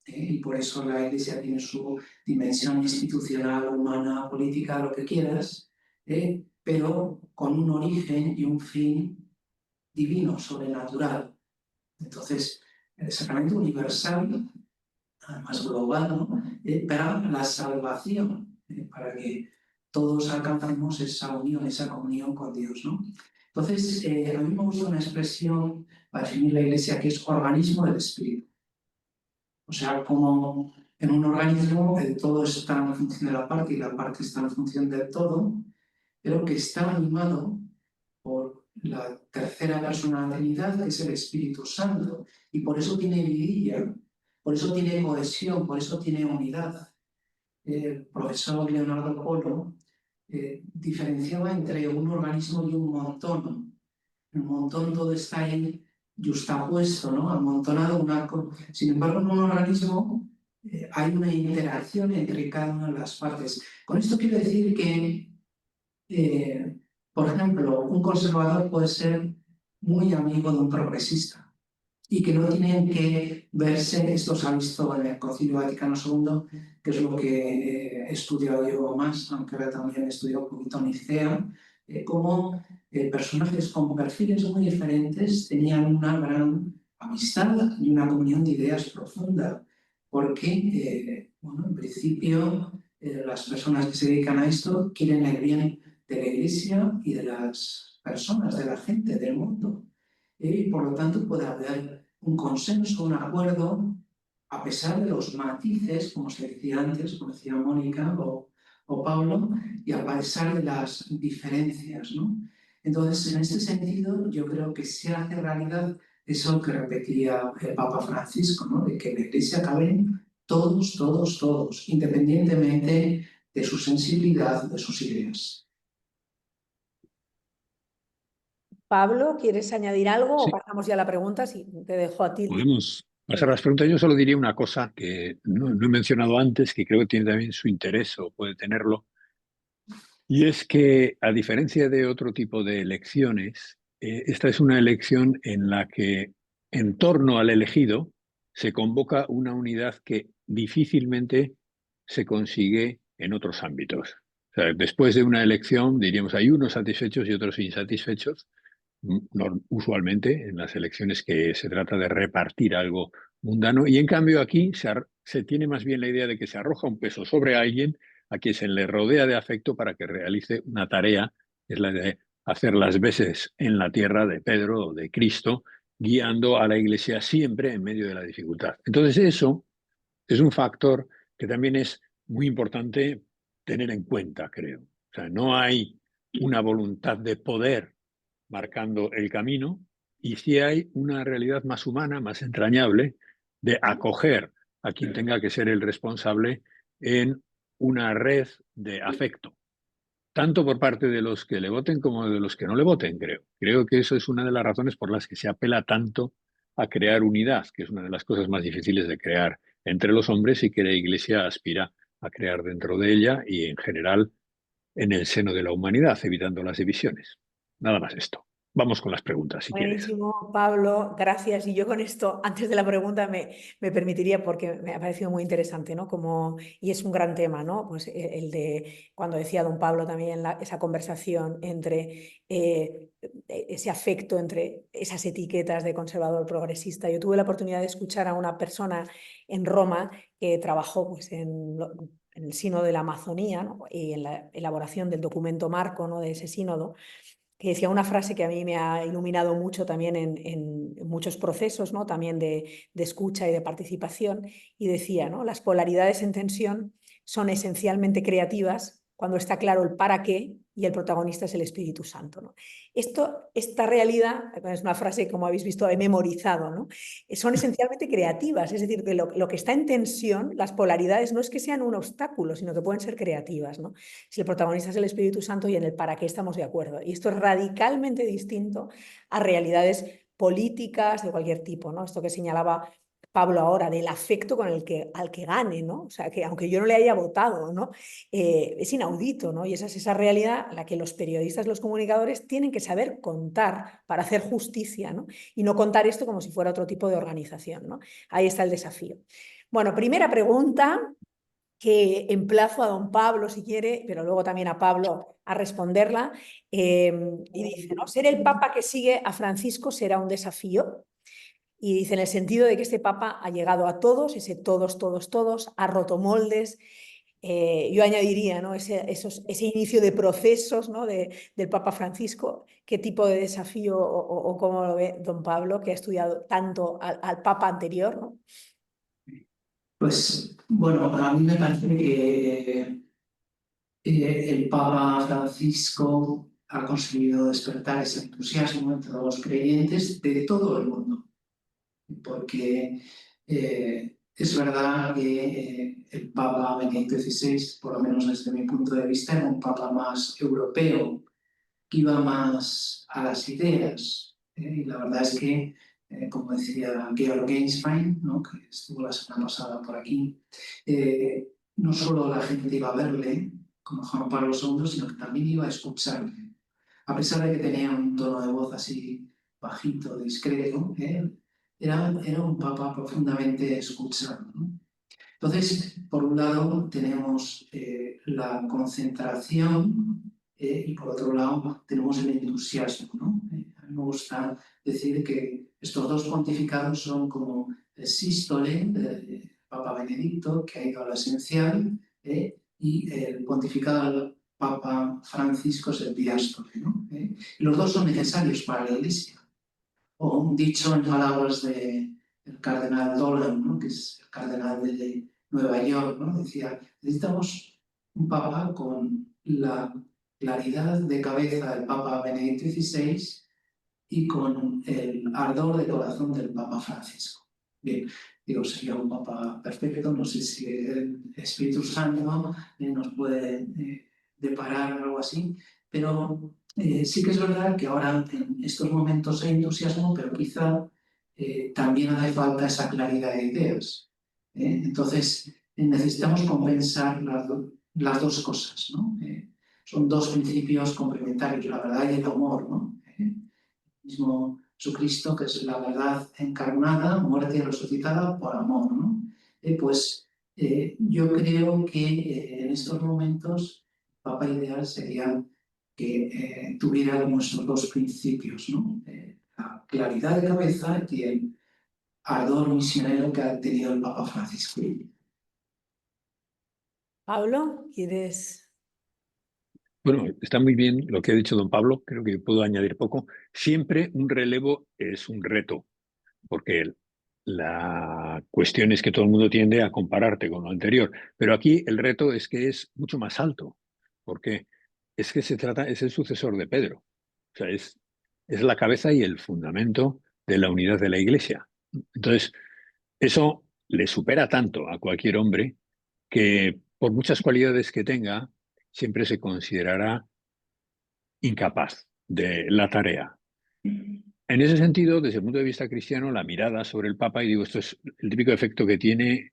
y por eso la Iglesia tiene su dimensión institucional, humana, política, lo que quieras, pero con un origen y un fin divino, sobrenatural. Entonces, el sacramento universal, además global, ¿no? Para la salvación, para que todos alcancemos esa unión, esa comunión con Dios, ¿no? Entonces, a mí me gusta una expresión para definir la Iglesia que es organismo del Espíritu. O sea, como en un organismo el todo está en función de la parte y la parte está en función del todo, pero que está animado por la tercera persona de la Trinidad, que es el Espíritu Santo, y por eso tiene vidilla, por eso tiene cohesión, por eso tiene unidad. El profesor Leonardo Polo diferenciaba entre un organismo y un montón. El montón todo está ahí justapuesto, ¿no? Amontonado. Sin embargo, en un organismo hay una interacción entre cada una de las partes. Con esto quiero decir que, por ejemplo, un conservador puede ser muy amigo de un progresista. y que no tienen que verse, esto se ha visto en el Concilio Vaticano II, que es lo que he estudiado yo más, aunque ahora también he estudiado un poquito Nicea, cómo personajes con perfiles muy diferentes tenían una gran amistad y una comunión de ideas profunda, porque, bueno, en principio, las personas que se dedican a esto quieren el bien de la Iglesia y de las personas, de la gente, del mundo. Y por lo tanto puede haber un consenso, un acuerdo, a pesar de los matices, como se decía antes, como decía Mónica o Pablo, y a pesar de las diferencias, ¿no? Entonces, en este sentido, yo creo que se hace realidad eso que repetía el Papa Francisco, ¿no? De que en la Iglesia caben todos, todos, todos, independientemente de su sensibilidad, de sus ideas. Pablo, ¿quieres añadir algo o Sí, pasamos ya a la pregunta? Sí, te dejo a ti. podemos pasar a las preguntas. Yo solo diría una cosa que no he mencionado antes, que creo que tiene también su interés o puede tenerlo, y es que, a diferencia de otro tipo de elecciones, esta es una elección en la que, en torno al elegido, se convoca una unidad que difícilmente se consigue en otros ámbitos. O sea, después de una elección, diríamos, hay unos satisfechos y otros insatisfechos. Usualmente en las elecciones que se trata de repartir algo mundano, y en cambio aquí se tiene más bien la idea de que se arroja un peso sobre alguien a quien se le rodea de afecto para que realice una tarea, que es la de hacer las veces en la tierra de Pedro o de Cristo, guiando a la Iglesia siempre en medio de la dificultad. Entonces eso es un factor que también es muy importante tener en cuenta, creo. O sea, no hay una voluntad de poder marcando el camino, y sí hay una realidad más humana, más entrañable, de acoger a quien tenga que ser el responsable en una red de afecto, tanto por parte de los que le voten como de los que no le voten, creo. Creo que eso es una de las razones por las que se apela tanto a crear unidad, que es una de las cosas más difíciles de crear entre los hombres y que la Iglesia aspira a crear dentro de ella y en general en el seno de la humanidad, evitando las divisiones. Nada más esto. Vamos con las preguntas, si quieres. Buenísimo, Pablo, gracias. Y yo con esto, antes de la pregunta, me permitiría, porque me ha parecido muy interesante, ¿no? Como, y es un gran tema, ¿no? Pues el de, cuando decía don Pablo también, esa conversación entre ese afecto, entre esas etiquetas de conservador progresista. Yo tuve la oportunidad de escuchar a una persona en Roma que trabajó pues, en el sínodo de la Amazonía, ¿no? Y en la elaboración del documento marco, ¿no? De ese sínodo, que decía una frase que a mí me ha iluminado mucho también en muchos procesos, ¿no? También de escucha y de participación, y decía, ¿no? Las polaridades en tensión son esencialmente creativas cuando está claro el para qué y el protagonista es el Espíritu Santo, ¿no? Esta realidad, es una frase que, como habéis visto, he memorizado, ¿no? Son esencialmente creativas, es decir, que lo que está en tensión, las polaridades, no es que sean un obstáculo, sino que pueden ser creativas, ¿no? Si el protagonista es el Espíritu Santo y en el para qué estamos de acuerdo. Y esto es radicalmente distinto a realidades políticas de cualquier tipo, ¿no? Esto que señalaba Pablo ahora, del afecto con el que, al que gane, ¿no? O sea, que aunque yo no le haya votado, ¿no? Es inaudito, ¿no? Y esa es esa realidad a la que los periodistas, los comunicadores tienen que saber contar para hacer justicia, ¿no? Y no contar esto como si fuera otro tipo de organización, ¿no? Ahí está el desafío. Bueno, primera pregunta, que emplazo a don Pablo si quiere, pero luego también a Pablo a responderla, y dice, ¿no? Ser el Papa que sigue a Francisco será un desafío. Y dice, en el sentido de que este Papa ha llegado a todos, ese todos, todos, todos, ha roto moldes. Yo añadiría, ¿no? ese inicio de procesos, ¿no? Del Papa Francisco. ¿Qué tipo de desafío o cómo lo ve don Pablo, que ha estudiado tanto al Papa anterior, ¿no? Pues bueno, a mí me parece que el Papa Francisco ha conseguido despertar ese entusiasmo entre los creyentes de todo el mundo, porque es verdad que el Papa Benedicto XVI, por lo menos desde mi punto de vista, era un Papa más europeo, que iba más a las ideas. Y la verdad es que, como decía Georg Genswein, ¿no? Que estuvo la semana pasada por aquí, no solo la gente iba a verle, como Juan Pablo II, sino que también iba a escucharle. A pesar de que tenía un tono de voz así bajito, discreto, era un papa profundamente escuchado, ¿no? Entonces, por un lado tenemos la concentración y por otro lado tenemos el entusiasmo, ¿no? A mí me gusta decir que estos dos pontificados son como el sístole, Papa Benedicto, que ha ido a lo esencial, y el pontificado del Papa Francisco es el diástole, ¿no? Y los dos son necesarios para la Iglesia. O un dicho en palabras del cardenal Dolan, ¿no? Que es el cardenal de Nueva York, ¿no? Decía, necesitamos un papa con la claridad de cabeza del Papa Benedicto XVI y con el ardor de corazón del Papa Francisco. Bien, digo, sería un papa perfecto, no sé si el Espíritu Santo nos puede deparar algo así, pero sí que es verdad que ahora en estos momentos hay entusiasmo, pero quizá también hace falta esa claridad de ideas. Entonces, necesitamos compensar las dos cosas, ¿no? Son dos principios complementarios, la verdad y el amor, ¿no? Mismo Jesucristo, que es la verdad encarnada, muerte y resucitada por amor, ¿no? Yo creo que en estos momentos el Papa ideal sería que tuviera nuestros dos principios, ¿no? La claridad de cabeza y el ardor misionero que ha tenido el Papa Francisco. Pablo, ¿quieres? Bueno, está muy bien lo que ha dicho don Pablo, creo que puedo añadir poco. Siempre un relevo es un reto, porque la cuestión es que todo el mundo tiende a compararte con lo anterior, pero aquí el reto es que es mucho más alto, porque es que es el sucesor de Pedro, o sea, es la cabeza y el fundamento de la unidad de la Iglesia. Entonces, eso le supera tanto a cualquier hombre que por muchas cualidades que tenga, siempre se considerará incapaz de la tarea. En ese sentido, desde el punto de vista cristiano, la mirada sobre el Papa, y digo, esto es el típico efecto que tiene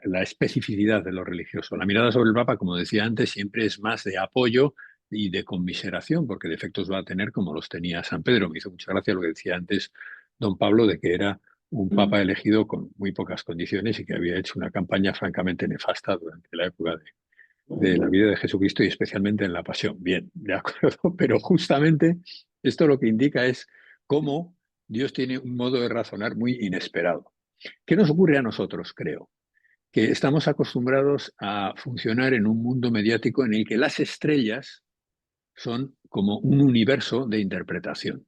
la especificidad de lo religioso. La mirada sobre el Papa, como decía antes, siempre es más de apoyo y de conmiseración, porque defectos va a tener como los tenía San Pedro. Me hizo mucha gracia lo que decía antes don Pablo, de que era un Papa elegido con muy pocas condiciones y que había hecho una campaña francamente nefasta durante la época de la vida de Jesucristo y especialmente en la pasión. Bien, de acuerdo, pero justamente esto lo que indica es cómo Dios tiene un modo de razonar muy inesperado. ¿Qué nos ocurre a nosotros, creo? Que estamos acostumbrados a funcionar en un mundo mediático en el que las estrellas son como un universo de interpretación.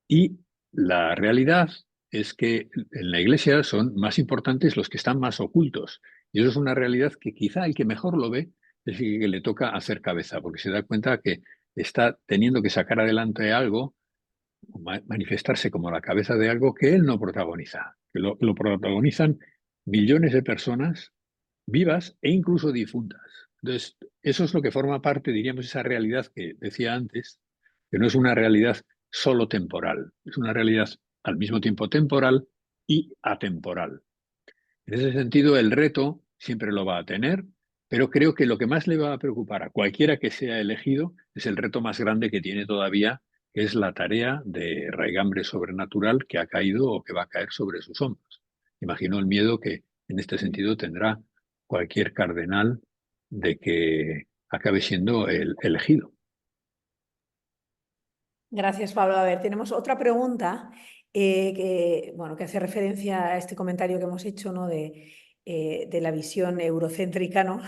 Y la realidad es que en la Iglesia son más importantes los que están más ocultos. Y eso es una realidad que quizá el que mejor lo ve es el que le toca hacer cabeza, porque se da cuenta que está teniendo que sacar adelante algo, manifestarse como la cabeza de algo que él no protagoniza, que lo protagonizan millones de personas vivas e incluso difuntas. Entonces, eso es lo que forma parte, diríamos, esa realidad que decía antes, que no es una realidad solo temporal, es una realidad al mismo tiempo temporal y atemporal. En ese sentido, el reto siempre lo va a tener, pero creo que lo que más le va a preocupar a cualquiera que sea elegido es el reto más grande que tiene todavía, que es la tarea de raigambre sobrenatural que ha caído o que va a caer sobre sus hombros. Imagino el miedo que en este sentido tendrá cualquier cardenal de que acabe siendo el elegido. Gracias, Pablo. A ver, tenemos otra pregunta que hace referencia a este comentario que hemos hecho, ¿no? De la visión eurocéntrica, ¿no?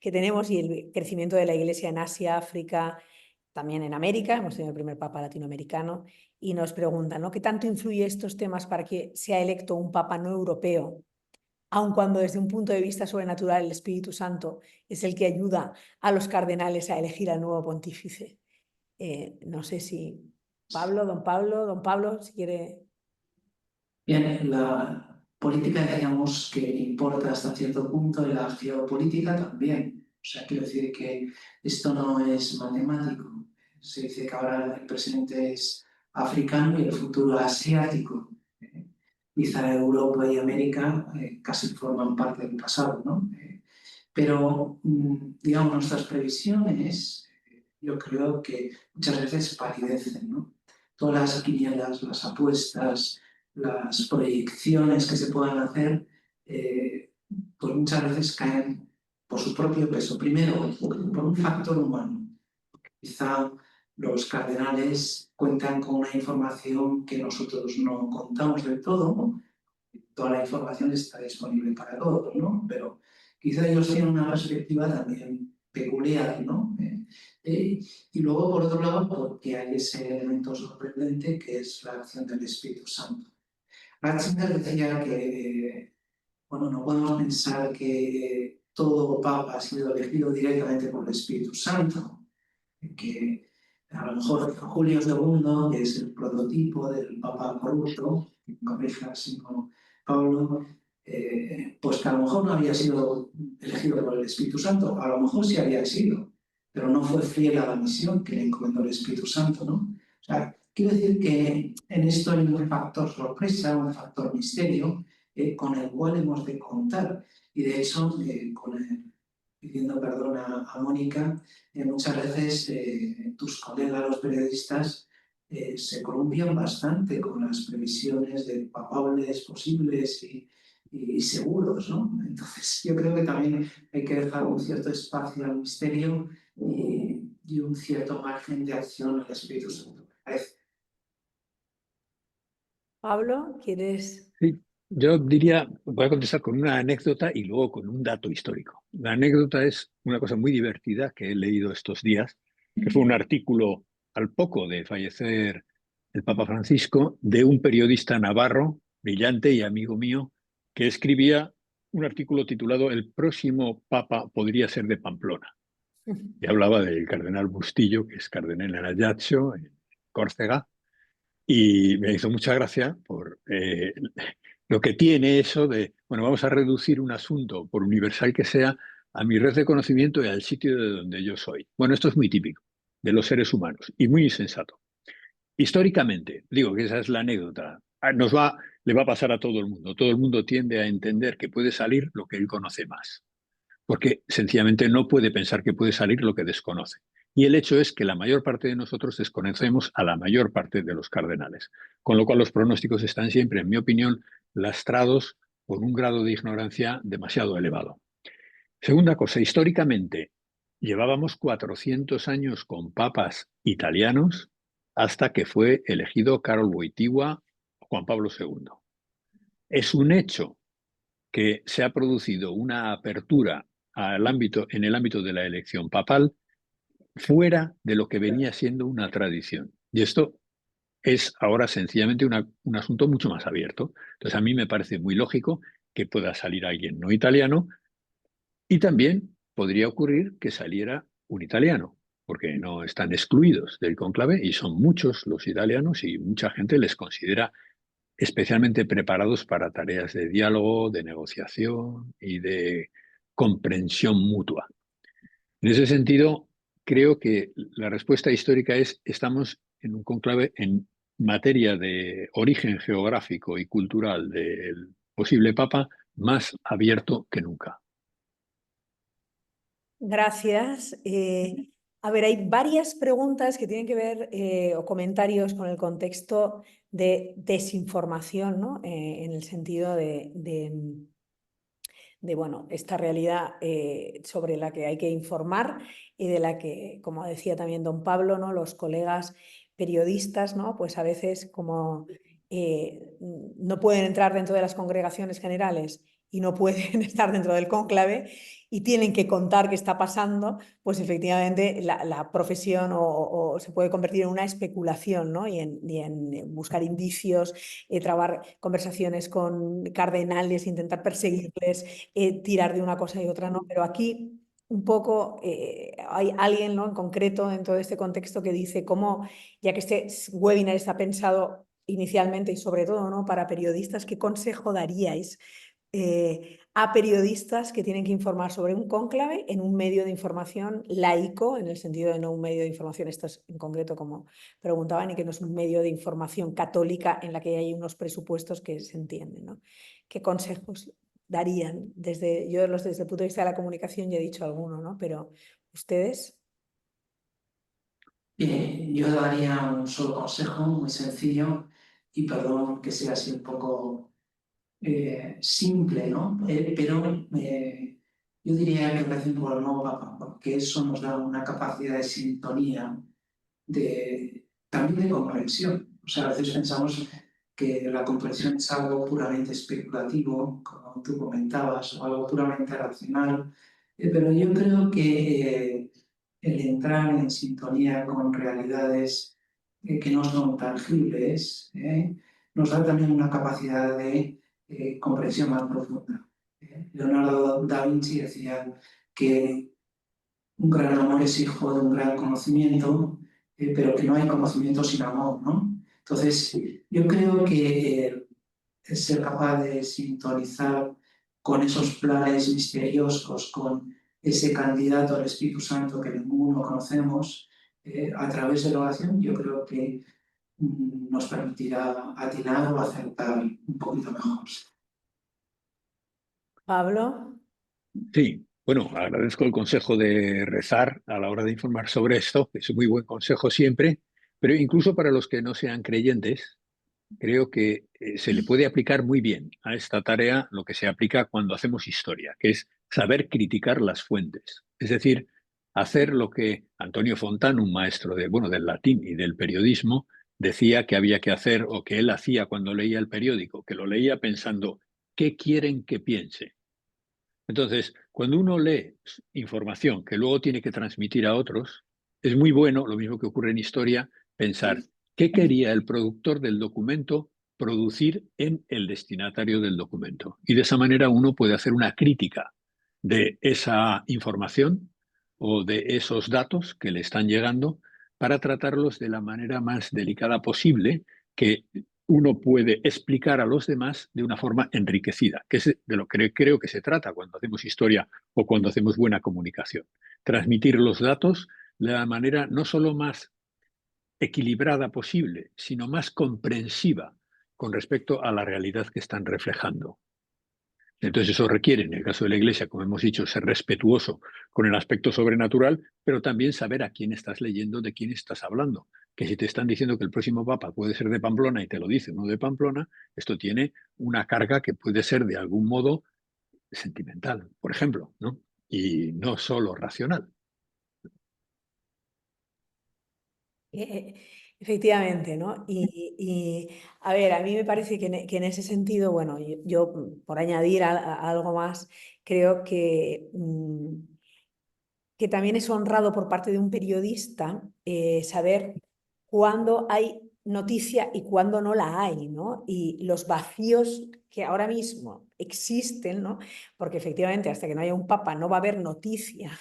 que tenemos y el crecimiento de la Iglesia en Asia, África, también en América. Hemos tenido el primer Papa latinoamericano y nos preguntan, ¿no? ¿Qué tanto influye estos temas para que sea electo un Papa no europeo? Aun cuando desde un punto de vista sobrenatural el Espíritu Santo es el que ayuda a los cardenales a elegir al nuevo pontífice. No sé si don Pablo, si quiere. Bien, la política digamos que importa hasta cierto punto y la geopolítica también. O sea, quiero decir que esto no es matemático. Se dice que ahora el presente es africano y el futuro asiático. Quizá Europa y América casi forman parte del pasado, ¿no? Pero, digamos, nuestras previsiones, yo creo que muchas veces palidecen, ¿no? Todas las quinielas, las apuestas, las proyecciones que se puedan hacer, pues muchas veces caen por su propio peso. Primero, por un factor humano. Quizá los cardenales cuentan con una información que nosotros no contamos del todo, ¿no? Toda la información está disponible para todos, ¿no? Pero quizá ellos tienen una perspectiva también peculiar, ¿no? Y luego, por otro lado, porque hay ese elemento sorprendente que es la acción del Espíritu Santo. Ratzinger decía que, bueno, no podemos pensar que todo papa ha sido elegido directamente por el Espíritu Santo, que a lo mejor Julio II, que es el prototipo del papa corrupto, que corrija si no Pablo, pues que a lo mejor no había sido elegido por el Espíritu Santo, a lo mejor sí había sido, pero no fue fiel a la misión que le encomendó el Espíritu Santo, ¿no? O sea, quiero decir que en esto hay un factor sorpresa, un factor misterio, con el cual hemos de contar. Y de hecho, pidiendo perdón a Mónica, muchas veces tus colegas, los periodistas, se columpian bastante con las previsiones de papables posibles y seguros, ¿no? Entonces, yo creo que también hay que dejar un cierto espacio al misterio y un cierto margen de acción al Espíritu Santo. Pablo, ¿quieres? Sí, yo diría, voy a contestar con una anécdota y luego con un dato histórico. La anécdota es una cosa muy divertida que he leído estos días, que fue un artículo al poco de fallecer el Papa Francisco de un periodista navarro, brillante y amigo mío, que escribía un artículo titulado El próximo Papa podría ser de Pamplona. Y hablaba del cardenal Bustillo, que es cardenal en Ajaccio, en Córcega, y me hizo mucha gracia por lo que tiene eso de, bueno, vamos a reducir un asunto, por universal que sea, a mi red de conocimiento y al sitio de donde yo soy. Bueno, esto es muy típico de los seres humanos y muy insensato. Históricamente, digo que esa es la anécdota, le va a pasar a todo el mundo. Todo el mundo tiende a entender que puede salir lo que él conoce más, porque sencillamente no puede pensar que puede salir lo que desconoce. Y el hecho es que la mayor parte de nosotros desconocemos a la mayor parte de los cardenales, con lo cual los pronósticos están siempre, en mi opinión, lastrados por un grado de ignorancia demasiado elevado. Segunda cosa, históricamente llevábamos 400 años con papas italianos hasta que fue elegido Karol Wojtyła o Juan Pablo II. Es un hecho que se ha producido una apertura en el ámbito de la elección papal fuera de lo que venía siendo una tradición. Y esto es ahora sencillamente un asunto mucho más abierto. Entonces, a mí me parece muy lógico que pueda salir alguien no italiano y también podría ocurrir que saliera un italiano, porque no están excluidos del cónclave y son muchos los italianos y mucha gente les considera especialmente preparados para tareas de diálogo, de negociación y de comprensión mutua. En ese sentido, creo que la respuesta histórica es: estamos en un cónclave en materia de origen geográfico y cultural del posible papa más abierto que nunca. Gracias. A ver, hay varias preguntas que tienen que ver o comentarios con el contexto de desinformación, ¿no? En el sentido de, bueno, esta realidad sobre la que hay que informar y de la que, como decía también don Pablo, ¿no? Los colegas periodistas, ¿no? Pues a veces como no pueden entrar dentro de las congregaciones generales y no pueden estar dentro del cónclave y tienen que contar qué está pasando, pues efectivamente la profesión o se puede convertir en una especulación, ¿no? y en buscar indicios, trabar conversaciones con cardenales, intentar perseguirles, tirar de una cosa y otra, ¿no? Pero aquí un poco hay alguien, ¿no? En concreto en todo este contexto que dice cómo, ya que este webinar está pensado inicialmente y sobre todo, ¿no? Para periodistas, ¿qué consejo daríais a periodistas que tienen que informar sobre un cónclave en un medio de información laico, en el sentido de no un medio de información, esto es en concreto como preguntaban, y que no es un medio de información católica en la que hay unos presupuestos que se entienden, ¿no? ¿Qué consejos darían? Desde el punto de vista de la comunicación ya he dicho alguno, ¿no? Pero ustedes... Yo daría un solo consejo muy sencillo, y perdón que sea así un poco simple, ¿no? Pero yo diría que recen por el nuevo Papa, porque eso nos da una capacidad de sintonía, también de comprensión. O sea, a veces pensamos que la comprensión es algo puramente especulativo, como tú comentabas, o algo puramente racional, pero yo creo que el entrar en sintonía con realidades que no son tangibles nos da también una capacidad de comprensión más profunda. Leonardo da Vinci decía que un gran amor es hijo de un gran conocimiento, pero que no hay conocimiento sin amor, ¿no? Entonces, yo creo que ser capaz de sintonizar con esos planes misteriosos, con ese candidato al Espíritu Santo que ninguno conocemos, a través de la oración, yo creo que nos permitirá atinar o acertar un poquito mejor. Pablo. Sí, bueno, agradezco el consejo de rezar a la hora de informar sobre esto, es un muy buen consejo siempre, pero incluso para los que no sean creyentes, creo que se le puede aplicar muy bien a esta tarea lo que se aplica cuando hacemos historia, que es saber criticar las fuentes. Es decir, hacer lo que Antonio Fontán, un maestro de, bueno, del latín y del periodismo, decía que había que hacer o que él hacía cuando leía el periódico, que lo leía pensando, ¿qué quieren que piense? Entonces, cuando uno lee información que luego tiene que transmitir a otros, es muy bueno, lo mismo que ocurre en historia, pensar qué quería el productor del documento producir en el destinatario del documento. Y de esa manera uno puede hacer una crítica de esa información o de esos datos que le están llegando para tratarlos de la manera más delicada posible, que uno puede explicar a los demás de una forma enriquecida, que es de lo que creo que se trata cuando hacemos historia o cuando hacemos buena comunicación. Transmitir los datos de la manera no solo más equilibrada posible, sino más comprensiva con respecto a la realidad que están reflejando. Entonces eso requiere, en el caso de la Iglesia, como hemos dicho, ser respetuoso con el aspecto sobrenatural, pero también saber a quién estás leyendo, de quién estás hablando. Que si te están diciendo que el próximo Papa puede ser de Pamplona y te lo dice uno de Pamplona, esto tiene una carga que puede ser de algún modo sentimental, por ejemplo, ¿no? Y no solo racional. Eh, Efectivamente, ¿no? A ver, a mí me parece que en ese sentido, bueno, yo, por añadir algo más, creo que también es honrado por parte de un periodista saber cuándo hay noticia y cuándo no la hay, ¿no? Y los vacíos que ahora mismo existen, ¿no? Porque efectivamente hasta que no haya un papa no va a haber noticia.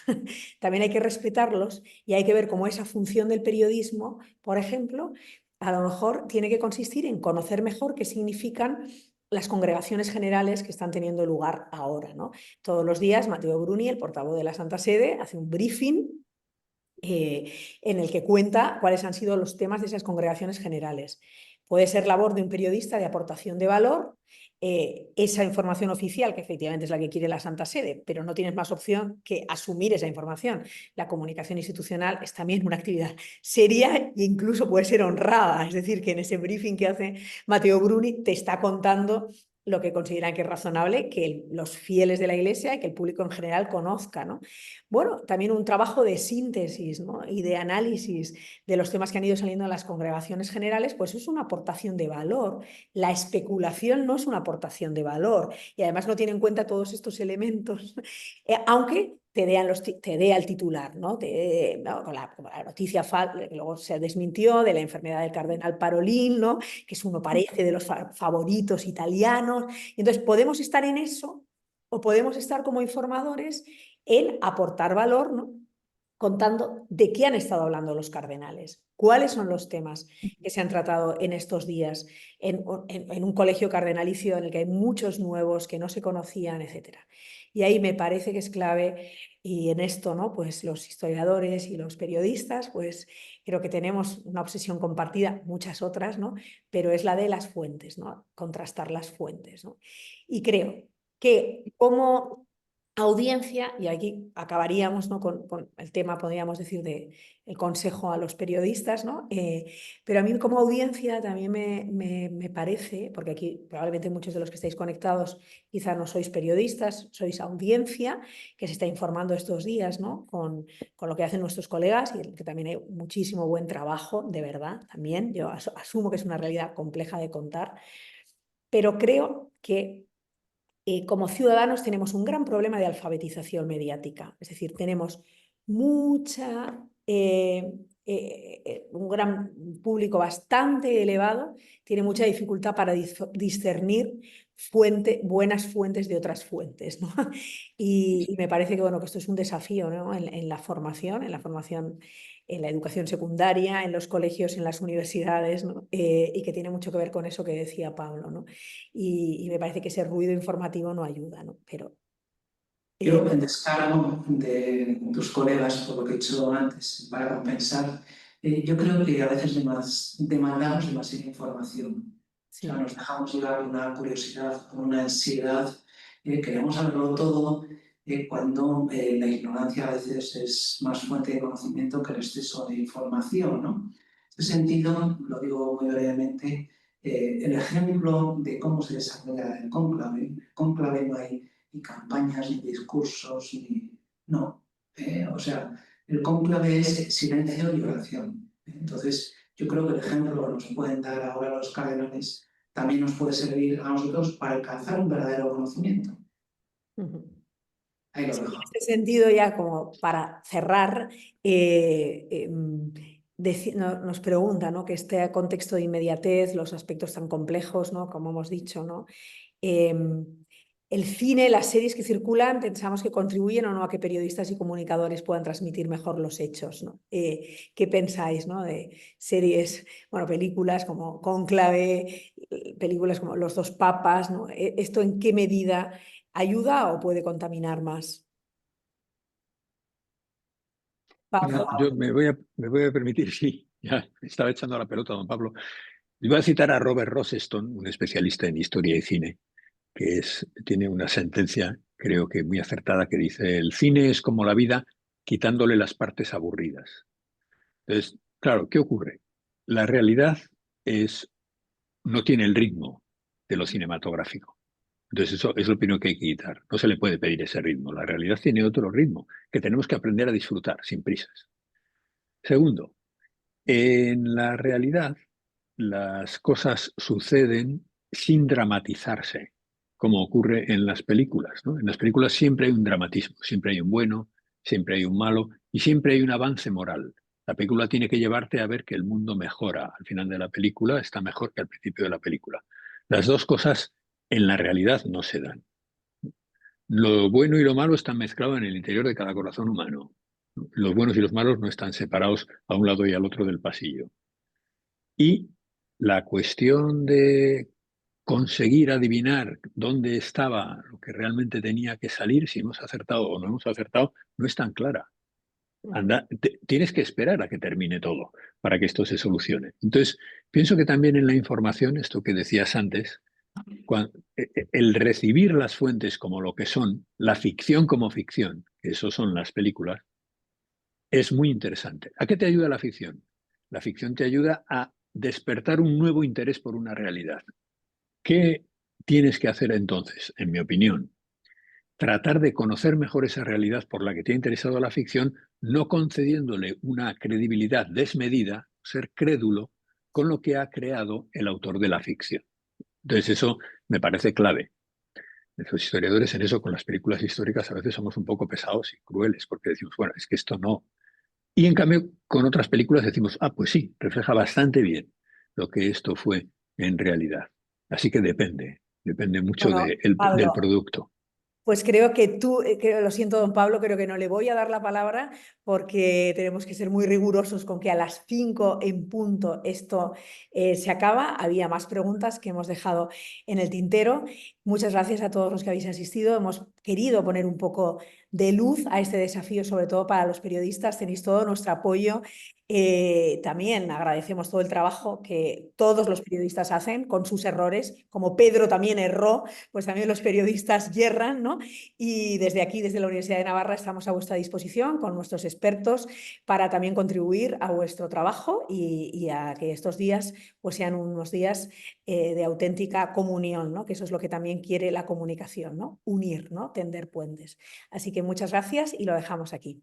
También hay que respetarlos y hay que ver cómo esa función del periodismo, por ejemplo, a lo mejor tiene que consistir en conocer mejor qué significan las congregaciones generales que están teniendo lugar ahora, ¿no? Todos los días Matteo Bruni, el portavoz de la Santa Sede, hace un briefing en el que cuenta cuáles han sido los temas de esas congregaciones generales. Puede ser labor de un periodista de aportación de valor, esa información oficial, que efectivamente es la que quiere la Santa Sede, pero no tienes más opción que asumir esa información. La comunicación institucional es también una actividad seria e incluso puede ser honrada, es decir, que en ese briefing que hace Matteo Bruni te está contando lo que consideran que es razonable que los fieles de la Iglesia y que el público en general conozca, ¿no? Bueno, también un trabajo de síntesis, ¿no? Y de análisis de los temas que han ido saliendo en las congregaciones generales, pues es una aportación de valor. La especulación no es una aportación de valor y además no tiene en cuenta todos estos elementos, aunque te dé al titular, ¿no? ¿no? Con la noticia que luego se desmintió de la enfermedad del cardenal Parolin, ¿no? Que es uno parece de los favoritos italianos. Y entonces podemos estar en eso o podemos estar como informadores en aportar valor, ¿no? Contando de qué han estado hablando los cardenales, cuáles son los temas que se han tratado en estos días en un colegio cardenalicio en el que hay muchos nuevos que no se conocían, etc. Y ahí me parece que es clave, y en esto, ¿no? Pues los historiadores y los periodistas, pues creo que tenemos una obsesión compartida, muchas otras, ¿no? Pero es la de las fuentes, ¿no? Contrastar las fuentes, ¿no? Y creo que como audiencia, y aquí acabaríamos, ¿no? con el tema, podríamos decir, de el consejo a los periodistas, ¿no? Pero a mí como audiencia también me parece, porque aquí probablemente muchos de los que estáis conectados quizá no sois periodistas, sois audiencia que se está informando estos días, ¿no? con lo que hacen nuestros colegas, y que también hay muchísimo buen trabajo, de verdad, también. Yo asumo que es una realidad compleja de contar, pero creo que como ciudadanos tenemos un gran problema de alfabetización mediática, es decir, tenemos un gran público bastante elevado, tiene mucha dificultad para discernir buenas fuentes de otras fuentes, ¿no? Y me parece que, bueno, que esto es un desafío, ¿no? en la formación, en la educación secundaria, en los colegios, en las universidades, ¿no? Y que tiene mucho que ver con eso que decía Pablo, ¿no? Y me parece que ese ruido informativo no ayuda, ¿no? Pero Yo, en descargo de tus colegas, por lo que he dicho antes, para compensar, yo creo que a veces demandamos demasiada información. sí. O sea, nos dejamos llevar por una curiosidad, por una ansiedad, queremos saberlo todo, cuando la ignorancia a veces es más fuente de conocimiento que el exceso de información, ¿no? En ese sentido, lo digo muy brevemente, el ejemplo de cómo se desarrolla el cónclave no hay ni campañas, ni discursos, ni... No. O sea, el cónclave es silencio y oración. Entonces, yo creo que el ejemplo que nos pueden dar ahora los cardenales también nos puede servir a nosotros para alcanzar un verdadero conocimiento. Ahí lo En dejo. este sentido, ya como para cerrar, nos pregunta, ¿no? Que este contexto de inmediatez, los aspectos tan complejos, ¿no? Como hemos dicho, ¿no? El cine, las series que circulan, pensamos que contribuyen o no a que periodistas y comunicadores puedan transmitir mejor los hechos, ¿no? ¿Qué pensáis, ¿no? De series, bueno, películas como Cónclave, películas como Los dos papas, ¿no? ¿Esto en qué medida ayuda o puede contaminar más? Pablo. Yo me voy a permitir, sí, ya estaba echando la pelota, don Pablo. Le voy a citar a Robert Rosseston, un especialista en historia y cine, tiene una sentencia, creo que muy acertada, que dice: el cine es como la vida, quitándole las partes aburridas. Entonces, claro, ¿qué ocurre? La realidad no tiene el ritmo de lo cinematográfico. Entonces, eso es lo primero que hay que quitar. No se le puede pedir ese ritmo. La realidad tiene otro ritmo que tenemos que aprender a disfrutar sin prisas. Segundo, en la realidad las cosas suceden sin dramatizarse, como ocurre en las películas, ¿no? En las películas siempre hay un dramatismo, siempre hay un bueno, siempre hay un malo y siempre hay un avance moral. La película tiene que llevarte a ver que el mundo mejora. Al final de la película está mejor que al principio de la película. Las dos cosas en la realidad no se dan. Lo bueno y lo malo están mezclados en el interior de cada corazón humano. Los buenos y los malos no están separados a un lado y al otro del pasillo. Y la cuestión de conseguir adivinar dónde estaba lo que realmente tenía que salir, si hemos acertado o no hemos acertado, no es tan clara. Tienes que esperar a que termine todo para que esto se solucione. Entonces, pienso que también en la información, esto que decías antes, el recibir las fuentes como lo que son, la ficción como ficción, que eso son las películas, es muy interesante. ¿A qué te ayuda la ficción? La ficción te ayuda a despertar un nuevo interés por una realidad. ¿Qué tienes que hacer entonces, en mi opinión? Tratar de conocer mejor esa realidad por la que te ha interesado la ficción, no concediéndole una credibilidad desmedida, ser crédulo con lo que ha creado el autor de la ficción. Entonces eso me parece clave. Los historiadores en eso, con las películas históricas, a veces somos un poco pesados y crueles porque decimos, bueno, es que esto no. Y en cambio, con otras películas decimos, ah, pues sí, refleja bastante bien lo que esto fue en realidad. Así que depende mucho Bueno, del Pablo, producto. pues creo que lo siento, don Pablo, creo que no le voy a dar la palabra porque tenemos que ser muy rigurosos con que a las 5 en punto esto se acaba. Había más preguntas que hemos dejado en el tintero. Muchas gracias a todos los que habéis asistido. Hemos querido poner un poco de luz a este desafío, sobre todo para los periodistas. Tenéis todo nuestro apoyo También agradecemos todo el trabajo que todos los periodistas hacen con sus errores, como Pedro también erró, pues también los periodistas yerran, ¿no? Y desde aquí, desde la Universidad de Navarra, estamos a vuestra disposición con nuestros expertos para también contribuir a vuestro trabajo y a que estos días pues, sean unos días de auténtica comunión, ¿no? Que eso es lo que también quiere la comunicación, ¿no? Unir, ¿no? Tender puentes. Así que muchas gracias y lo dejamos aquí.